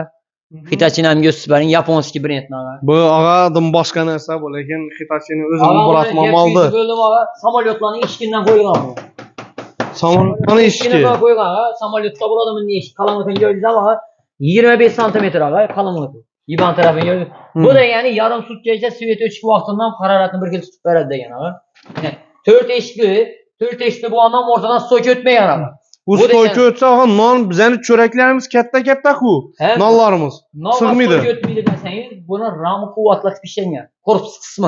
Hitachi'ni ham ko'rsatib bering, yaponskiy brendni ağa. Bu ag'adan boshqa narsa bu, lekin Hitachi'ni o'zini bratmam oldi. Samolyotlarning eshigidan qo'ygan bu. Samolyotlarning eshigi. Qo'ygan ağa, samolyotda bo'ladimi ne eshik? Qalamini ko'rdingiz ağa? 25 sm ağa, qalamini. Yiban tarafini ko'rdingiz. Bu degani yarim sutgacha svet o'chib vaqtidan haroratni bir xil tutib beradi degan ağa. 4 eshikli bu ondan o'rtadan so'k o'tmagan ağa. Bu so'yka o'tsa non bizani cho'raklarimiz katta-katta-ku. Nonlarimiz. Sig'maydi. So'k o'tmaydi desangiz, buni rami quvvatlatib ishlangan. Korpus qismi.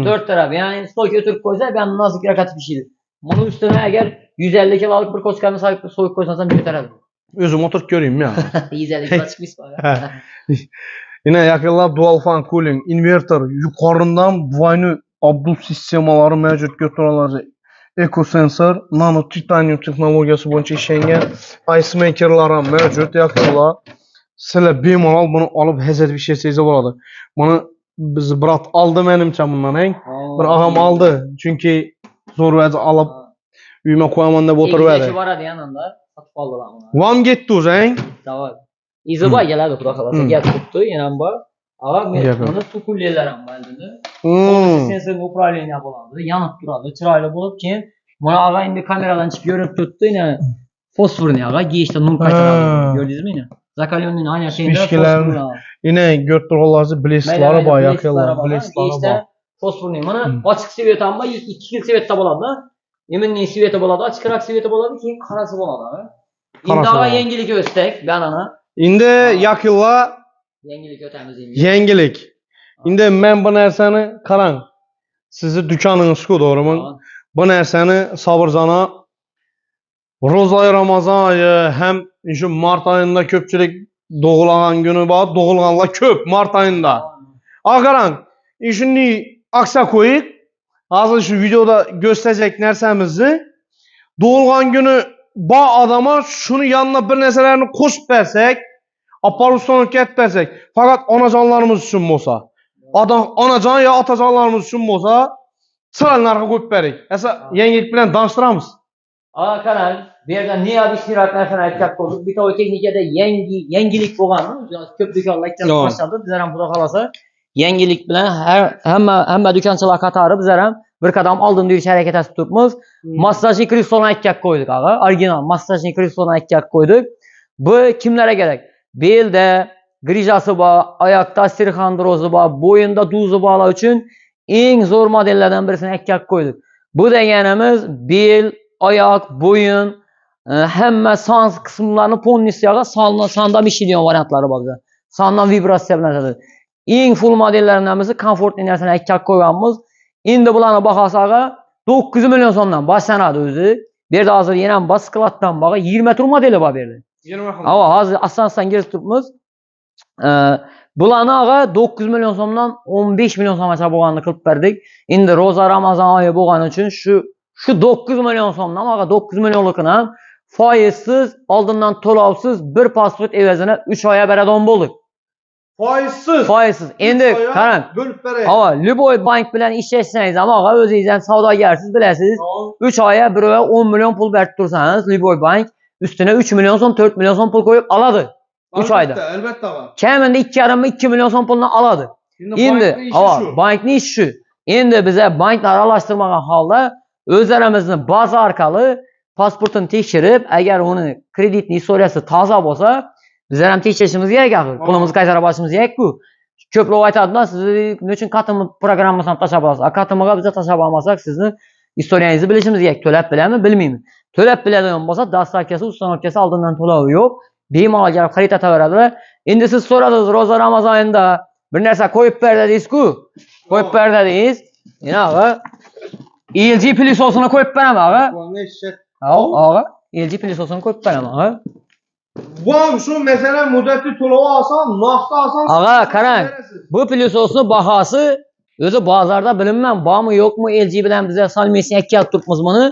4 taraf. Ya'ni so'k o'tirib qo'ysa, bu ham nozikroq qatib ishlaydi. Buni ustiga agar 150 kilolik bir koskani so'yib qo'ysangiz ham ko'taradi. O'zim o'tirib ko'raymi ya. 150 kilo chiqmaysiz. Yine yaqinlar dual fan cooling, inverter, yuqoridan buvayni abdul sistemalari mavjud ko'taradi. Ekosensor, nano titanium texnologiyasi bo'yicha ishlangan ice makerlar ham mavjud yaqinlar. Sizlar bemalol buni olib hazard ishlatsangiz bo'ladi. Buni biz brat oldi menimcha bundan eng. Bir og'am oldi. Chunki zo'r vazi olib uyima qo'yaman deb o'tiribdi. Izi boradi yanında. Sotib oldilar buni. Vam ketdi o'zing. Davay. Izi bor keladi, xudo xolasa. Gap tutdi, yana ham bor. Ağa men buni sukullelar ham bor dedi. Sensor upravleniya bo'ladi. Yonib turadi, chiroyli bo'lib, keyin buni ağa endi kameradan chiqib ko'rib turibdi, yana fosforni ağa geyishda nur qaytaradi. Ko'rdingizmi yana? Zakalyonning aynasida fosfor. Yine ko'rib turganlaringiz blesklari bor, yaqinlar, blesklari bor. Fosforni mana ochiq svet ham bor, 2 xil svetda bo'ladi. Yeminning sveti bo'ladi, ochiqroq sveti bo'ladi, keyin qarasi bo'ladi. Endi ağa yangilik o'stak, banana. Endi yaqinlar yangilik o'tamiz endi. Yangilik. Endi men bu narsani qarang. Sizni dukoningiz-ku, to'g'rimi? Bu narsani Sobirjona Ro'za Ramazon oyi ham shu mart oyida ko'pchilik doğulgan günü bor, doğulganlar ko'p mart oyida. Qarang, shunday aksiya qo'yib, hozir shu videoda gösterecek narsamizni doğulgan günü bor adama shuni yanına bir narsalarni qo'shib bersak, aparuston ketbersak, faqat onajonlarimiz uchun bo'lsa, onajon yo otajonlarimiz uchun bo'lsa, Sıralı narxı qo'yib berik. Esa yangilik bilan tanishtiramiz. Ağa qarang, bu yerda niyat ishtirak narsani aytib qo'ydik. Bitta texnikada yangilik bo'lganmi? Ko'p do'konlar ikkita boshladi. Bizlar ham xudo xolasa yangilik bilan hamma do'konchilar qatori bizlar ham bir qadam oldinda yurish harakatida turibmiz. Massajli kresloni aytib qo'ydik ağa. Original massajli kresloni aytib qo'ydik. Bu kimlarga kerak? Belda grijasi bor, oyoqda osteoxondrozi bor, bo'yinda duzi borlar uchun eng zo'r modellardan birisini aytib qo'ydik. Bu deganimiz bel, oyoq, bo'yin, hamma son qismlarini polnistiyaga sondan ishlaydigan variantlari bor bizda. Sondan vibratsiya bilan o'tadi. Eng full modellaridan birisi komfortli narsani aytib qo'yganmiz. Endi bularning bahosi 900 million so'mdan boshlanadi o'zi. Bu yerda hozir yana ham basklatdan bor 20 tur modeli bor bu yerda. 20 xil. Havo hozir asosan girib turibmiz. Bularni 900 million so'mdan 15 million so'mgacha bo'lganini qilib berdik. Endi Roza Ramazon oyi bo'lgani uchun shu 900 million so'mdan 900 millionlikni ham foizsiz, oldindan to'lovsiz bir pasport evazini 3 oyga beradigan bo'ldik. Foizsiz. Foizsiz. Endi qarang. Bo'lib beray. Havo, Luboy bank bilan ishlashsangiz ham o'zingiz ham savdogarsiz bilasiz. 3 oyga bir 10 million pul berib tursangiz, Luboy bank üstüne 3 milyon so'm, 4 milyon so'm pul qo'yib oladi. 3 oyda. Albatta bor. Kamida 2,5-2 million so'm pulni oladi. Endi bankning ishi shu. Endi biza banklar aralashtirmagan holda o'zlarimizni baza orqali pasportini tekshirib, agar uni kreditni istoriyasi toza bo'lsa, bizlar ham tekshirishimiz kerak axir. Pulimizni qaytarib olishimiz kerak-ku. Ko'plab aytadilar, siz nechun katim programmasini tashlab olasiz? Katimiga biz tashlab olmasak, sizni istoriyangizni bilishimiz kerak. To'lab bilammi, bilmaymi. To'lab biladigan bo'lsa, dastavkasi, ustanovkasi oldindan to'lovi yo'q. Bemalol kelib xarid etaveradilar. Endi siz so'radingiz, Roza Ramazon oyida bir narsa qo'yib ber dedingiz-ku. Qo'yib ber dedingiz. Yana LG plisosini qo'yib beraman, ağa. Ağa, LG plisosini qo'yib beraman, ağa. Wow, shu mesela muddati to'lov olsam, naqd olsam. Ağa, qarang. Bu plisosning bahosi o'zi bozorda bilinmam, bormi yo'qmi LG bilan biz salmesi yakka turibmiz buni.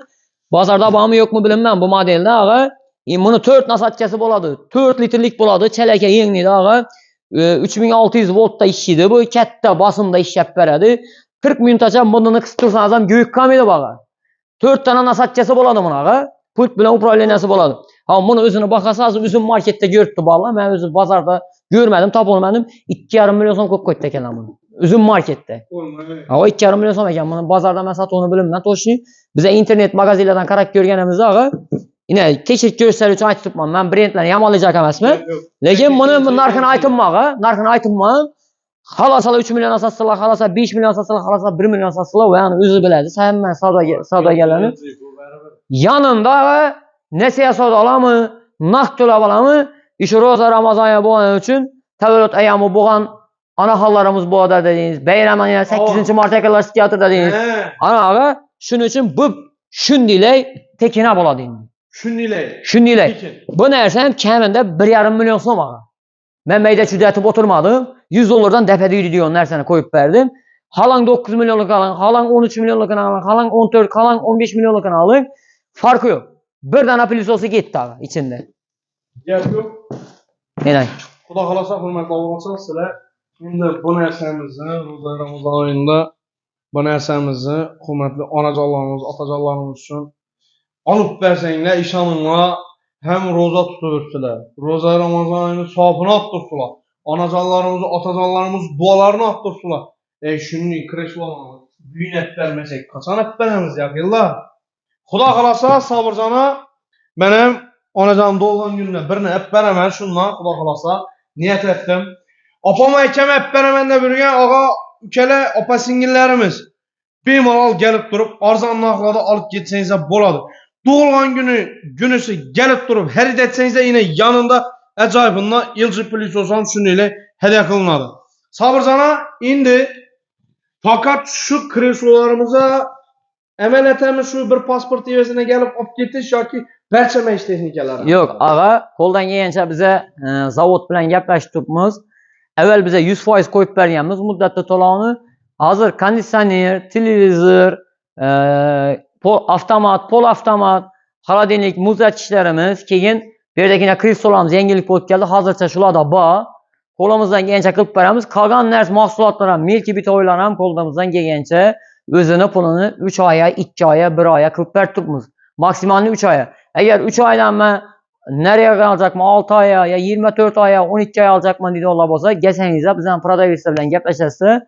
Bozorda bormi yo'qmi bilinmam bu modelda, ağa. Buni 4 nasotkasi bo'ladi. 4 litrlik bo'ladi, chalaka yengli, ağa. 3600 voltda ishlaydi. Bu katta bosimda ishlab beradi. 40 minutgacha buni qisib tursangiz ham go'yib qolmaydi baga. 4 ta nasotkasi bo'ladi bunaqa. Pult bilan upravleniyasi bo'ladi. Ha, buni o'zini bahasi hozir o'zim marketda ko'ribdi bolalar. Men o'zim bozorda ko'rmadim, topolmadim. 2,5 million so'm qo'yib qo'ydi ekanlar buni. O'zim marketda. Ha, 2,5 million so'm ekan. Buni bozorda men sotuvini bilmayman, to'g'ri. Biz internet magazinlardan qarab ko'rganimizda, ağa, yine tekshirib ko'rsatishlar uchun aytib turibman. Men brendlarni yomonlayajak emasman. Lekin buni narxini aytmayman, narxini aytmayman. Xalosalar 3 million asaslar, xalosalar 5 million asaslar, xalosalar 1 million asaslar va yani o'zi biladi. Hamma savdogarlarni yanında nasiya savdo olami, naqd to'lab olami. Shu Roza Ramazon bo'lgani uchun tavallud ayyomi bo'lgan onaxonlarimiz bo'ladi dedingiz. Bayramni 8-mart yaqinlashib teatrda dedingiz. Ana shuning uchun bu shundilay tekina bo'ladi endi. Shundilay. Bu narsa ham kamida 1,5 million so'm ağa. Men mayda chudatib o'tirmadim. 100 dollardan dafada yuradigan narsani qo'yib berdim. Halang 9 millionlik alang, halang 13 millionlikni alang, halang 14, halang 15 millionlikni alang. Farqi yo'q. Bir dana plisosi ketdi ağa içinde. Gap yo'q. Menay. Xudo xolasa hurmatli obunachilar, sizlar endi bu narsamizni Roza Ramazon oyida bu narsamizni hurmatli onajonlarimiz, otajonlarimiz uchun olib bersanglar, ishoninglar, hem roza tutururlar. Roza Ramazon oyini savobini orttirsinlar. Onajonlarimiz, otajonlarimiz duolarini orttirsinlar. Shunday kresloni büyünət vermesek qachon olib beramiz yaqinlar? Xudo xolasa Sabirjona benim onajon doğulan gününe birini olib beraman, shundan Xudo xolasa niyat etdim. Opam akam olib beraman deb yurgan ağa, ukala, opa singillarimiz bemalol kelib turib, arzon narxlarda olib ketsangiz bo'ladi. Doğulan günüsü gelip durup xarid etseniz yine yanında acayibundan LG Plisos'un şunuyla hediye kılınadı. Sabirjona indi fakat şu kreslolarımıza emanetimiz şu bir pasport evesine gelip op ketiş yoki barcha ish texnikalari. Yo'q, ağa, qo'ldan kelgancha biza zavod bilan gaplashib turibmiz. Avval biza 100% qo'yib berganmiz muddatda to'lovni. Hozir konditsioner, televizor, avtomat, pol avtomat, xolodilnik, muzlatgichlarimiz, keyin bu yerdagina kreslolarimiz yangilik bo'lib keldi. Hozircha shularda bor. Qo'limizdan kelgancha qilib beramiz. Qolgan narsa mahsulotlar ham, milki bitoylar ham qo'limizdan kelgancha özünü pulunu 3 aya, 2 aya, 1 aya kılıp bertürmüz. Maksimalini 3 aya. Eğer 3 aydan ben nereye alacak mı? 6 aya ya 24 aya, 12 aya alacak mı dedi Allah bolsa, geçenizde bizden prodaveristler bilen gepleşesi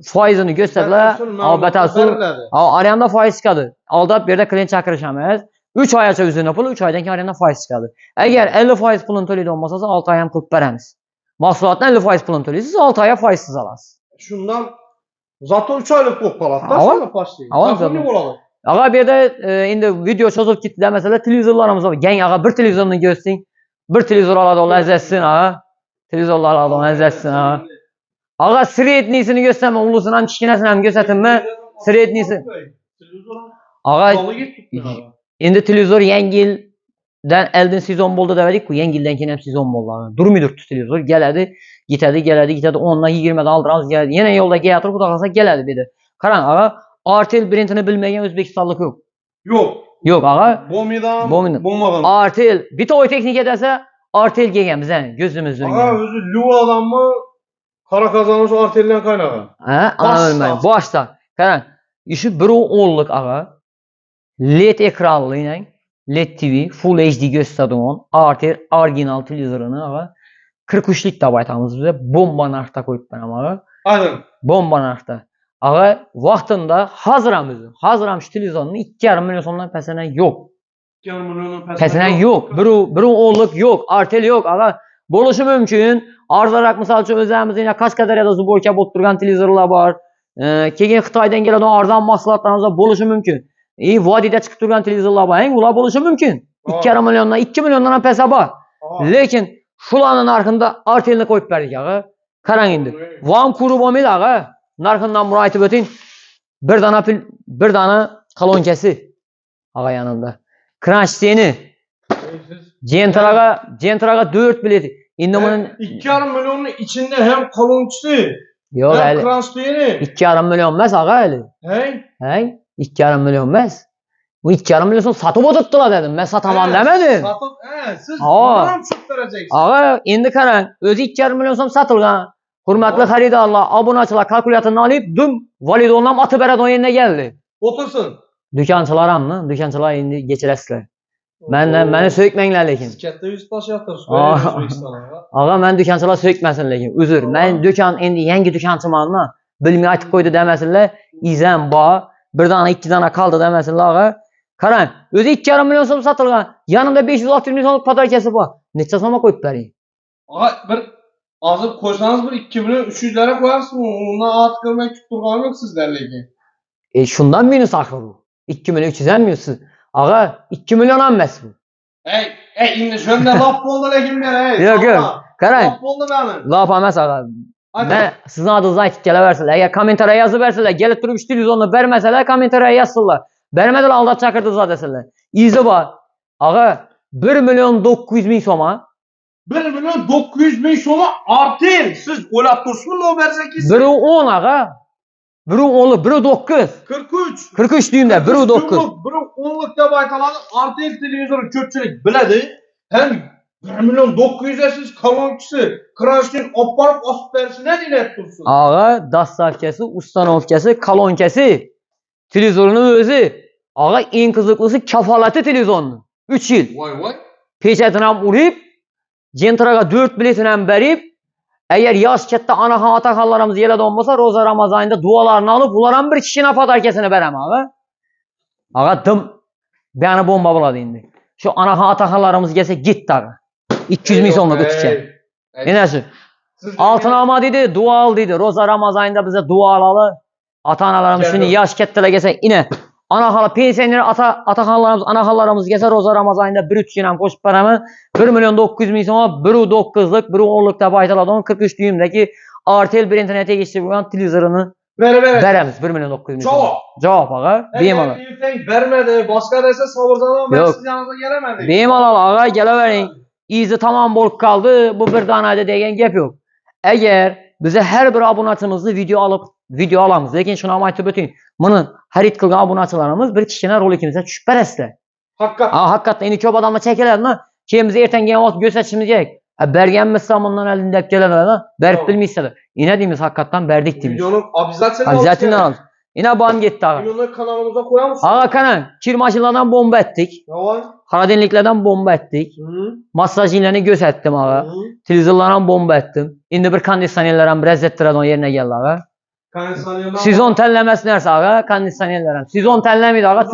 faizini gösterdiler. Batasuv arayanda faiz çıkadı. Aldap bir de klient çakırışamaz. 3 ayaça üzerine pulu, 3 aydan ki arayanda faiz çıkadı. Eğer 50% pulun töledi olmasa 6 ayam kılıp beremiz. Mahsulatdan 50% pulun töledi, 6 aya faizsiz alasınız. Şundan zaten 3 aylık bu palatda sonra başlayın. Zaten ne olalı? Ağa bir de indi video çözüp gitti de mesela televizorlarımız var. Gen ağa bir televizyonunu görsün. Bir televizor aladı o lezzetsin ağa. Televizorlar aladı o lezzetsin ağa. Ağa sırı etnisini gösterme, ulusundan çikinesini gösterme. Sırı etnisi. Ağa indi televizor yengilden elden sezon boldu dedik ku. Yengilden kenem sezon boldu. Durmuyor televizor. Geledi, gitedi. Onunla 20'den aldıramız geldi. Yine yolda getirip bu da kalsa geledi dedi. Karan ağa Artel brendini bilmeyen Özbekistanlık yok. Yok. Yok ağa. Bommadan. Artel. Bir de o teknik ederse Artel gegen bizden gözümüzün. Ağa özü Luva'dan mı kara kazanmış Artel'den kaynağı? Ha, anlamayın. Başta. Karan. İşi bir onluk ağa. LED ekranlı ile LED TV Full HD gösterdiğin Artel orijinal televizorunu ağa 43'lik tabaytamız bize bomba narxda koyup ben ağa. Aynen. Bomba narxda. Ağa vaxtında hazıram şu televizyonun 2,5 milyon sonundan pesene yok. 2,5 milyon pesene yok. Bir onluk yok. Artel yok. Ağa boluşu mümkün. Arzarak misal üçün özlərimizin ya kaç kadar ya da zuboyka botturgan televizorlar var. Kegen Xitaydan gelen o arzan mahsulatlarımızda boluşu mümkün. Vadide çıkıp durgan televizorlar var. Ular boluşu mümkün. 2,5 milyondan 2 milyondan pesa var. Lekin şulanın arkında Artel'ini koyup verdik ağa. Karan indi. Vam kuru bomil ağa. Narxından muraytib ötün. Bir dana kalonkesi ağa yanında. Kranşteyni. Centraga 4 bileti. İndi bunun 2,5 milyonun içinde hem kalonkesi yok hem kranşteyni. 2,5 milyon mes ağa eli. Hey? 2,5 milyon mes. Bu 2,5 milyon son satıp oturttular dedim. Ben satamam demedim. Siz bana mı çok vereceksiniz? Ağa indi karan. Özü 2,5 milyon son satılgan. Hürmetli xaridarlar, abonaçılar kalkülyatını alıp düm validondan atı beredon yerine geldi. Otursun. Dükançılar mı? Dükançılar indi geçiresizler. Beni sökmenler lekin. Sikette 100 taş yatırsın. Ağa ben dükançılar sökmesin lekin. Üzür. Ben dükan indi yengi dükançım alma. Bilmeyi açık koydu demesinler. İzən bağ. Bir dana 2 dana kaldı demesinler ağa. Karan. Özü 2,5 milyon son satılgan. Yanında 560 milyonluk pazar kesip var. Neçə sama koyup vereyim? Ağa bir azıp koysanız bir 2 milyon 300'lere koyarsın. Ondan at kırmak tutturgan yok sizlerle ilgili. Şundan minus akır bu. 2 milyon 300 emmiyorsun. Ağa 2 milyon ammes bu. Şimdi şöyle laf oldu lekin beri. Yok. Karan. Laf oldu benim. Laf ammes ağa. Ben sizin adınızdan iki kere verseler. Eğer komentara yazı verseler. Gelip durup 3 televizyonunu vermeseler komentara yazsınlar. Vermediler aldat çakırdılar deseler. İzi var. Ağa 1 milyon 900 bin soma. 1 milyon 900 bin soma Artel. Siz oylap dursun o versek. Biri 10 ağa. Biri 10'luk, biri 9. 43. 43 düğümde, biri 9. Biri 10'luk da baytalanı Artel televizyonu köpçülük biledi. Hem 1 milyon 900'e siz kalonkisi, kranştin opparıp asıp versin ne dinlet dursun? Ağa dastavkesi, ustanovkesi, kalonkesi. Televizyonun özü. Ağa en kızıklısı kafalatı televizyonun. 3 yıl. Vay. Peçetine urip, Centraga 4 biletine berip, eğer yaş kette anahan atakanlarımız yelede olmasa Roza Ramazan'da dualarını alıp bunların bir kişine patarkesini verem ağa. Ağa dım. Beni bomba buladı indi. Şu anahan atakanlarımız gelse gitti ağa. 200 milyonluk üçgen. Nenesi? Altın alma dedi, dua al dedi. Roza Ramazan'da bize dua alalı. Ata-analarımız şimdi yaş ketteler gelse yine. Anahala pensiyener anahalarımız gelse Roza Ramazan'da bir üçgen koşup paramı 1 milyon 900 milyon biri 9'luk, biri 10'luk da baytaladı. 43 düğümdeki Artel bir internete geçtiği televizorunu veremiz 1 milyon 900 milyon. Cevap ağa. Beyim ala. Vermedi. Başka dese savurdan ben sizin yanınıza gelemedim. Beyim ala ağa geleverin. İzi tamam bolup kaldı. Bu bir danaydı degen gep yok. Eğer bize her bir abonatımızı video alamız. Lekin şuna amaytı bütün. Bunun harit kılgan abonatçılarımız bir kişine rolikimize düşüp beresle. Hakikaten indi köp adamla çekeler mi? Kimize erten gelen vakit gösterişimiz gerek. Bergenmiz samundan elinde hep gelenler berip bilmişseler. Yine deyimiz hakikaten berdik deyimiz. Videonun abizatını alırız. Yine ban gitti ağa. Bunları kanalımıza koyar mısın? Ağa kanan, kir maşinlardan bomba ettik. Ne var? Karadeniliklerden bomba ettik. Hı. Masaj iğnelerini gösterdim ağa. Hı. Televizorlardan bomba ettim. İndi bir kondisyonerlerim biraz ettireden yerine geldi ağa. Kondisyonerler. Sizon tellemesi neresi ağa? Kondisyonerlerim. Sizon tellemiydi ağa.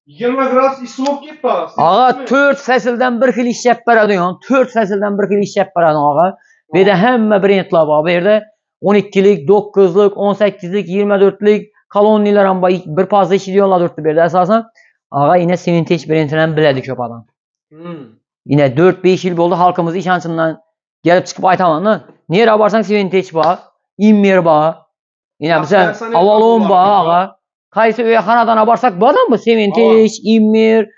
20 gradus isimok gitti ağa. Ağa 4 fəsildən bir xil iş yap bərədin. 4 fəsildən bir xil iş yap bərədin ağa. Ve de həmmə brendlər var. Bir də 12'lik, 9'lık, 18'lik, 24'lik koloniler var. Bir fazla iş ediyorlar 4'lü bir de esasen. Ağa yine Sevinteç brendinden bilədik köp adam. Yine 4-5 yıl oldu halkımız iş ansından gelip çıkıp aytamanlar. Niye rabarsan Sevinteç var, İmmir var. Yine bize Avalon var ağa. Kayısı öyle hanadan abarsak bu adam mı? Sevinteç, İmmir,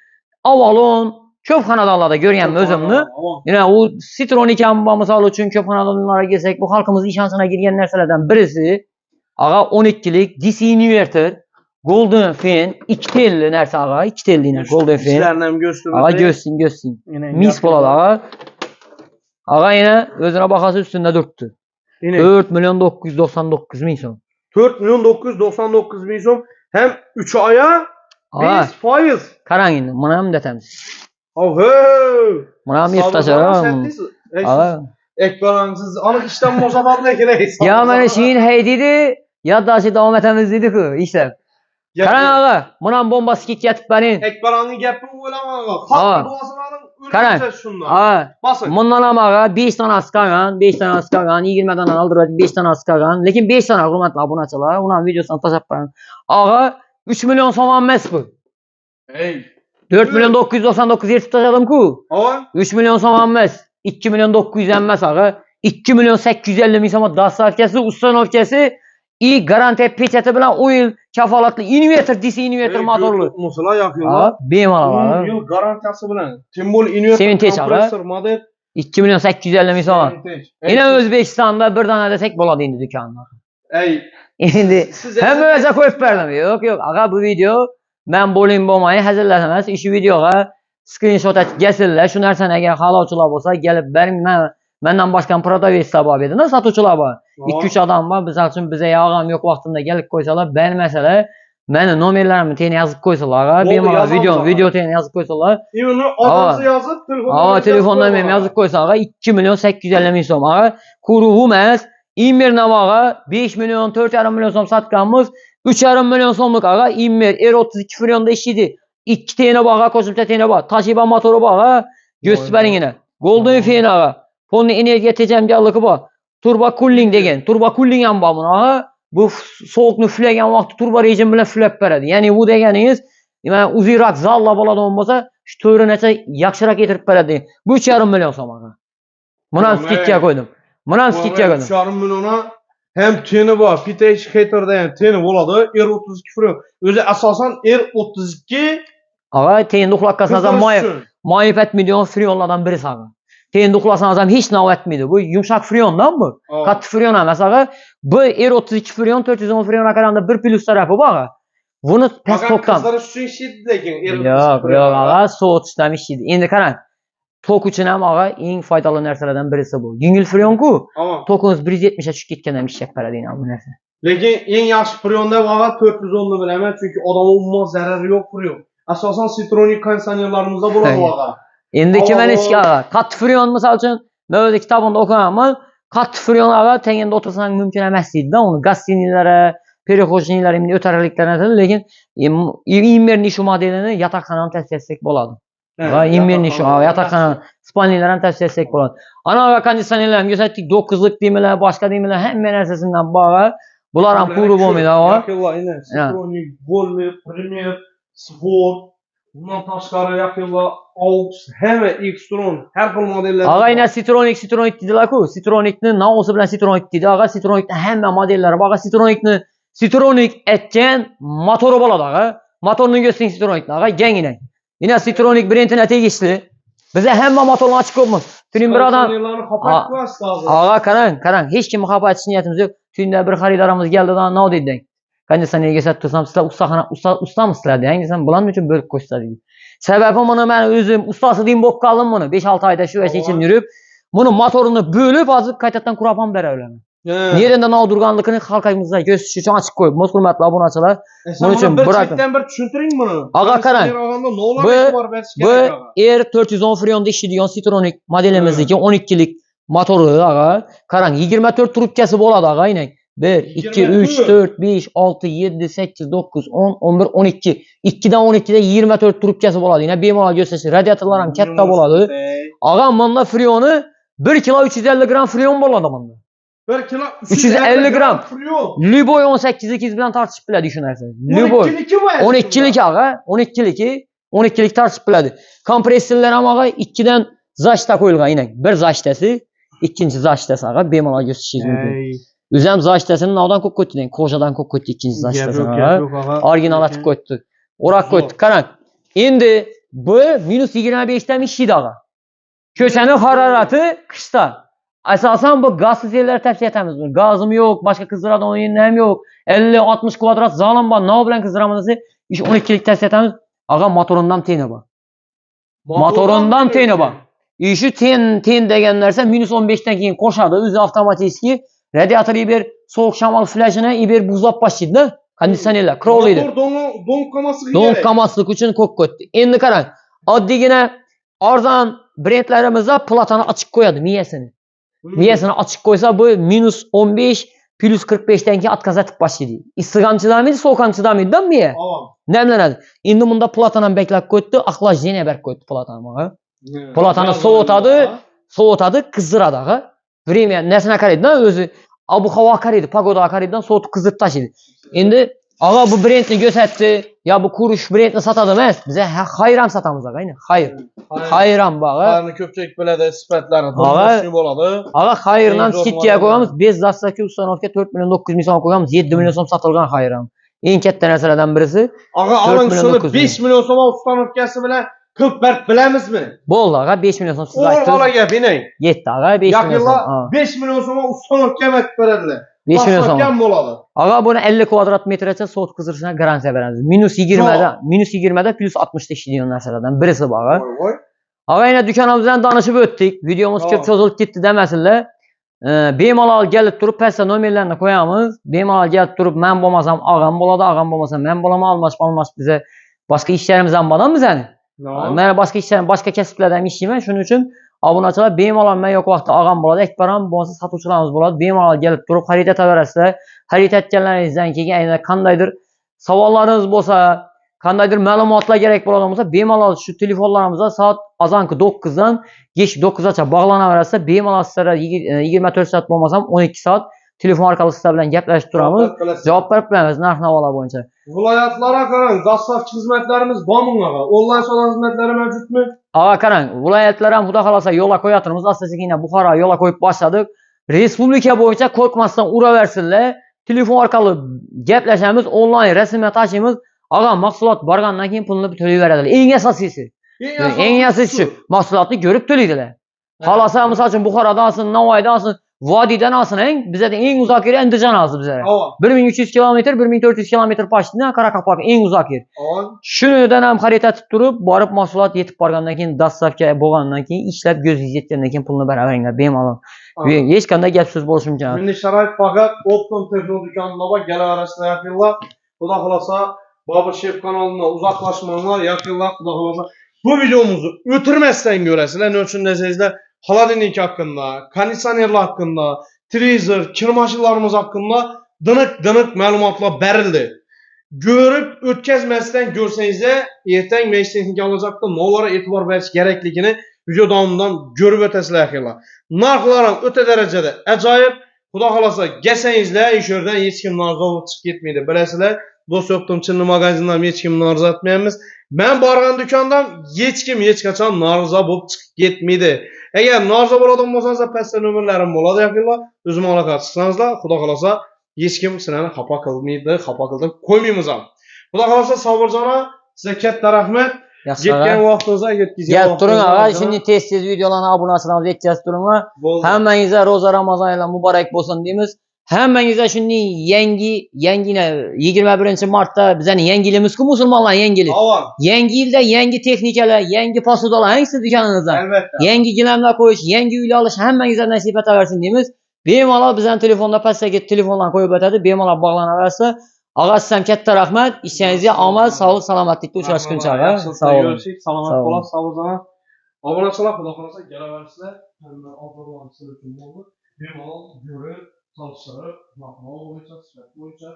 Avalon. Köp hanadanlarda görüyen özümlü. Yine o Citronik ambamızal için köp hanadanlara gelsek bu halkımız iş ansına girgen nerselerden birisi. Ağa 12'lik DC inverter. Golden Fan 2 telli nerse ağa 2 telli yine Golden Fan. İşlerden gösterdi. Ağa görsün. Mis boladı ağa. Ağa yine özüne bakası üstünde durdu. 4 milyon 999 bin son. 4 milyon 999 bin son. Hem 3 aya Ağa. 5 faiz. Karan yine. Buna hem de temiz. Oho. Buna hem yırtaşar. Ağa. Ekbaransız anık işten bozadan ne gereği. Ya ben şeyin heydiydi. Ya da şey devam etemizdiydi ki işte. Karan ağa. Buna bomba skit yatıp benim. Ekbaranın gepini oylama ağa. Ağa. Halk duasını alın. Karan. Ölümsüz şunlar. Ağa. Basın. Bundan ama 5 tane askargan, 5 tane askargan, 20'den aldırdı 5 tane askargan. Lekin 5 tane hürmetli abunaçılar. Ulan videosunu taşıp bana. Ağa 3 milyon soğan mes bu. Hey. 4 milyon 999 yer tutacaktım ku. Ağa. 3 milyon soğan mes. 2 milyon 900 emmes ağa. 2 milyon 850 bin ama DAS öfkesi, ustan öfkesi. İyi garanti peçeti bilen o yıl kafalatlı inverter, DC inverter motorlu. Musula yakıyorlar. Ağa benim ağa. 10 yıl garantiyası bilen. Timbol inverter Sevinteç ağa. kompresör model. 2 milyon 850 bin ama. Sevinteç. Yine Özbekistan'da bir tane desek boladı indi dükkanlar. Ey. Şimdi Siz hem öyle koyup verdim. Yok aga bu video ben bolayım bomayı hazırlasamaz. İşi videoya screenshot et gelsinler. Şu nersen eğer halavçılar olsa gelip benim benden başkan Prada ve sabah edin. Nasıl satıcılar var? 2-3 adam var. Mesela için bize yağam yok vaktinde gelip koysalar. Ben mesela benim numarlarımı teyine yazıp koysalar. Benim video teyine yazıp koysalar. İmonu adınızı yazıp telefondan benim yazıp koysalar. 2 milyon 850 bin som. Kuru humez. İmmir navağa 5 milyon 4,5 milyon som satkanımız 3,5 milyon somluk ağa İmmir R32 freonda işiydi. 2 tane bağa koşulta tane bağa taşıba motoru bağa gösterin yine. Golden Fan ağa. Onun enerji tecemci alıkı bağa. Turbo cooling degen. Turbo cooling yan bağa bunu ağa. Bu soğuk nüflegen vakti turbo rejim bile flöp veredi. Yani bu degeniniz yani uzirak zalla balada olmasa şu töre neçe yakşırak getirip veredi. Bu 3,5 milyon som ağa. Buna skitçe koydum. Buna skitçe koydum. 3,5 milyona hem teni var. Pitech hater'da yani teni boladı. R32 freon. Özü asasan R32 ağa teyin dokulakkasına da mayıp etmediğin freonlardan birisi ağa. Teyin dokulasına da hiç nav etmedi. Bu yumuşak freondan mı? Katı freon mesela bu R32 freon 410 freon kararında bir plus tarafı bu ağa. Bunu pes toktan. Kızlar üstün işiydi dekin. Yok ağa soğut işlemişiydi. Şimdi karan. Tok için hem ağa en faydalı nerselerden birisi bu. Yüngül freon ku. Tokunuz 170'e çıkıp gitken demiş yapar deyin bu nerse. Lekin en yaxshi freonda vaga 410'nu bilaman çünkü adama umma zararı yok freon. Asosan Citronik kondisyonerlarimizda bo'ladi vaga. Endi kimen eski ağa. Kat freon misal için ben öyle kitabında okuyaman. Kat freon ağa tengende otursan mümkün emas deydi da onu gaz sinirlere, perihojinilere, ötərəliklərə lekin İmmer'in şu modelini yatakxananı tavsiye etsek boladı. İmmer'in şu yatakxana spalnilərini tavsiye etsek boladı. Ana kondisyonerlərini göstərdik 9'lık demirlər, başqa demirlər həmmə nərsəsindən bağa. Bunlar kuru bombaydı ağa. Yakıyorlar yine. Citronik, Volvo, Premier, Sport. Bundan tashqari yakıyorlar Aux, həmmə X-Tron, hər xil modellər. Ağa yine Citronik dediler ku. Citronik'nin namusu bilen Citronik dedi. Ağa Citronik'te həmmə modelleri var. Ağa Citronik etken motoru boladı ağa. Motorunu gösterin Citronik'te ağa gengine. Yine Citronik brendine tegişli. Bize həmmə motorunu açık olmuş. Tüm bir adam. Ağa karan. Hiç kim muhabbet etsin niyetimiz yok. Tümde bir xaridarımız geldi da ne dedi? Kondisyonerə gətirib tursam sizlər usta mısınız deyən sən bulan üçün bölüb qoşsa dedi. Səbəbi bunu mən özüm ustası deyim bok qalım bunu 5-6 ayda şu eşi için yürüb bunu motorunu bölüb azıb qaytadan kurapan verə öləm. Nerede navdurganlıkını halkımızda gösteriş için açık koyup. Hurmatli obunachilar. Bunun için bırakın. Bir tushuntiring buni. Ağa qarang. Bu 410 freonda ishlaydigan Citronic modelimizdagi 12lik motori ağa. Qarang, 24 trubkasi bo'ladi ağa, aynan. 1 2 3 4 5 6 7 8 9 10 11 12. 2dan 12da 24 trubkasi bo'ladi. Yana bemalol gösterish. Radiatorlar ham katta bo'ladi. Ağa, manda freoni 1 kilo 350 gram freon bo'ladi manda. 1 kilo 350 gram. Lyuboy 18 bilan tartishib biladi shu narsa. Lyuboy 12lik ağa, 12lik tartishib biladi. Kompressorlar ham ağa 2 dan zashta qo'yilgan, aynan. Bir zashtasi, ikkinchi zashtasi ağa bemalol gösterishingiz mumkin. O'zim zashtasini navdan ko'p qo'ydi, qo'shadan ko'p qo'ydi ikkinchi zashtasi. Original atib qo'ydi. O'rab qo'ydi. Qarang. Endi bu -25 dan ishlaydi ağa. Ko'chani harorati qishda. Asosan bu gazsiz yerlar tavsiya etamiz. Gazim yo'q, boshqa qizdiradigan o'yinlar ham yo'q. 50-60 kvadrat zolim bor. Nima bilan qizdiramiz desa, ish 12lik tavsiya etamiz. Ağa, motoridan teni bor. Motoridan teni bor. Ishi ten degan narsa -15 dan keyin qo'shadi. O'zi avtomatik radiatorga bir sovuq shamol flashini bir buzlab boshlaydi-da. Konditsionerlar krovlaydi. Motor qamaslik uchun ko'p qo'ydi. Endi qarang, oddiygina arzon brendlarimizda platani ochib qo'yadi miyasini. Miyasini ochib qo'ysa bu -15 +45 dan keyin atkazatib boshlaydi. Issiqam chidamaydi, sovuqam chidamaydi-da miya. Namlanadi. Endi bunda platan ham beklab qo'ydi, aqlajeniya berib qo'ydi platani. Platani sovutadi, qizdiradi ağa. Время nesine qaraydi-da, o'zi ob-havo qaraydi, pagodaga qaraydidan sovutib qizdirib tashlaydi. Endi ağa bu brendni ko'rsatdi, yo bu Kurush brendni sotadi emas, biz Xayram sotamiz ağa, aynan. Xayram bu ağa. Xayrni ko'pchilik biladi, sifatlari to'g'ri bo'ladi. Ağa Xayrdan skidga qo'yamiz, bez zastavka ustanovka 4 million 900 ming so'm qo'yamiz, 7 million so'm sotilgan Xayram. Eng katta narsalardan birisi. Ağa, alang shuni 5 million so'm ustanovkasi bilan ko'p berib bilamizmi? Bo'ldi ağa, 5 million so'm siz aytdingiz. O'g'laga bining. Yetdi ağa, 5 million so'm. 5 million so'm ustanovka berib beradilar. 5 million so'm. Kam bo'ladi. Ağa, buni 50 kvadrat metrgacha sovuq qizdirishga garantiya beramiz. -20da +60 da ishlaydigan narsalardan birisi bu ağa. Ağa, yana do'konimizdan danishib o'tdik. Videomiz ko'p cho'zilib ketdi demasinlar. Bemalol kelib turib pastda nomerlarni qo'yamiz. Bemalol kelib turib, men bo'lmasam og'am bo'ladi, og'am bo'lmasa men bo'laman, almashib biza boshqa ishlarimiz ham bor bizani. Men boshqa ishlar, boshqa kasblarda ham ishlayman. Shuning uchun obunachilar bemalol men yo'q vaqtda og'am bo'ladi, Akbar ham bo'lsa sotuvchilarimiz bo'ladi. Bemalol kelib turib xarid etaverasizlar. Xarid etganlaringizdan keyin aynan qandaydir savollaringiz bo'lsa, qandaydir ma'lumotlar kerak bo'ladigan bo'lsa, bemalol shu telefonlarimizda soat azonki 9 dan kech 9gacha bog'lanaverasizlar. Bemalol sizlarga 24 soat bo'lmasam 12 soat telefon orqali sizlar bilan gaplashib turamiz. Javob berib beramiz narx-navolar bo'yicha. Viloyatlarga qarang, dostavchi xizmatlarimiz bormi ağa? Onlayn savdo xizmatlari mavjudmi? Ağa, qarang, viloyatlar ham xudo xolasa yo'lga qo'yatimiz. Asta-sekin Buxoro yo'lga qo'yib boshladik. Respublika bo'yicha qo'rqmasdan uraversinlar. Telefon orqali gaplashamiz, onlayn rasmiyat tashimiz. Ağa, mahsulot borgandan keyin pulni to'layveradilar. Eng asosiysi. Eng asosiysi mahsulotni ko'rib to'laydilar. Xolasa, misol uchun Buxorodan olsin, Navoiydan olsin, Vodiydan olsin, bizda eng uzoq yer Andijon hozir bizda. 1300 km, 1400 km pochtadan Qoraqalpoq eng uzoq yer. Shunidan ham xarid etib turib, borib mahsulot yetib borgandan keyin, dastavka bo'lgandan keyin, ishlab ko'zingiz yetgandan keyin pulni beraveringlar bemalol. Hech qanday gap so'z bo'lishi mumkin. Bunday sharoit faqat Optom Texno do'konida bor, kelaverasizlar yaqinlar. Xudo xolasa Bobur Chef kanalidan uzoqlashmanglar, yaqinlar xudo xolasa. Bu videomuzu o'tirmasdan ko'rasizlar. Nima uchun desangizlar, холодильник hakkında, konditsionerlar hakkında, freezer, kir mashinlarimiz hakkında dınık ma'lumotlar berildi. Görüp o'tkazmasdan ko'rsangizlar, ertang mesh texnika olacakda nolara e'tibor berish kerakligini video davomida ko'rib o'tasizlar yaqinlar. Narxlar ham o'ta darajada ajoyib. Xudo xolasa gelsangizlar, ish yerdan hech kim norozi chiqib ketmaydi. Bilasizlar, do'st yo'qdim chinni magazindan hech kim norozi etmaymiz. Men borgan do'kondan hech kim hech qachon norozi bo'lib chiqib ketmaydi. Agar norozi bo'ladigan bo'lsangiz, pastda nomerlarim bo'ladi yaqinlar. O'zim aloqa qilsangizlar, xudo xolasa hech kim sizlarni xafa qilmaydi, xafa qilib qo'ymaymiz ham. Xudo xolasa Sobirjon, sizga katta rahmat. Yetgan vaqtingizda yetkazgan. Turing ağa, şimdi tez videolarni obunachilarimiz yetkazib turinglar. Hammangizga ro'za Ramazon oylar muborak bo'lsin deymiz. Hammangizga shunday yangi 21-martda bizning yangilimiz-ku musulmonlar yangili. Yangi yilda yangi texnikalar, yangi posudalar hangisi do'konimizdan. Yangi gilamlar qo'yish, yangi uylar olish hammangizga nasib etaversin deymiz. Bemalol bizning telefonda pastdagi telefondan qo'yib o'tadi. Bemalol bağlanaversa, ağa sizdan katta rahmat. İşinizga omad, sog'lik, salomatlikda uchrashguncha ağa. Sog' olun. Görüşük. Salomat bo'lasiz. Sağ olun. Obunachilar xudo xolasa kelaversizlar. Avtomobil sizlar uchun bo'ldi. Bemalol yurib, solishtirib, maqbul bo'yicha, sifat bo'yicha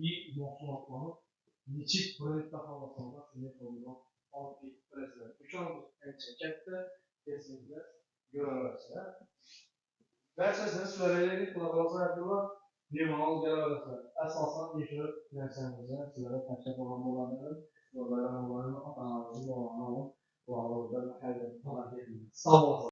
iyi mahsulotlarni nechik brendda xohlasangiz shunday qilib olib berasizlar. Uchun ancha katta kesinlikle ko'raversizlar. Barchasini sizlarga xudo xolasa aytdilar. Bemalol kelaversizlar. Asosan o'sha narsangizni sizlarga tashkil qilgan bo'ladi. Sizlarga ota-onangiz, bolangiz, sağ olun.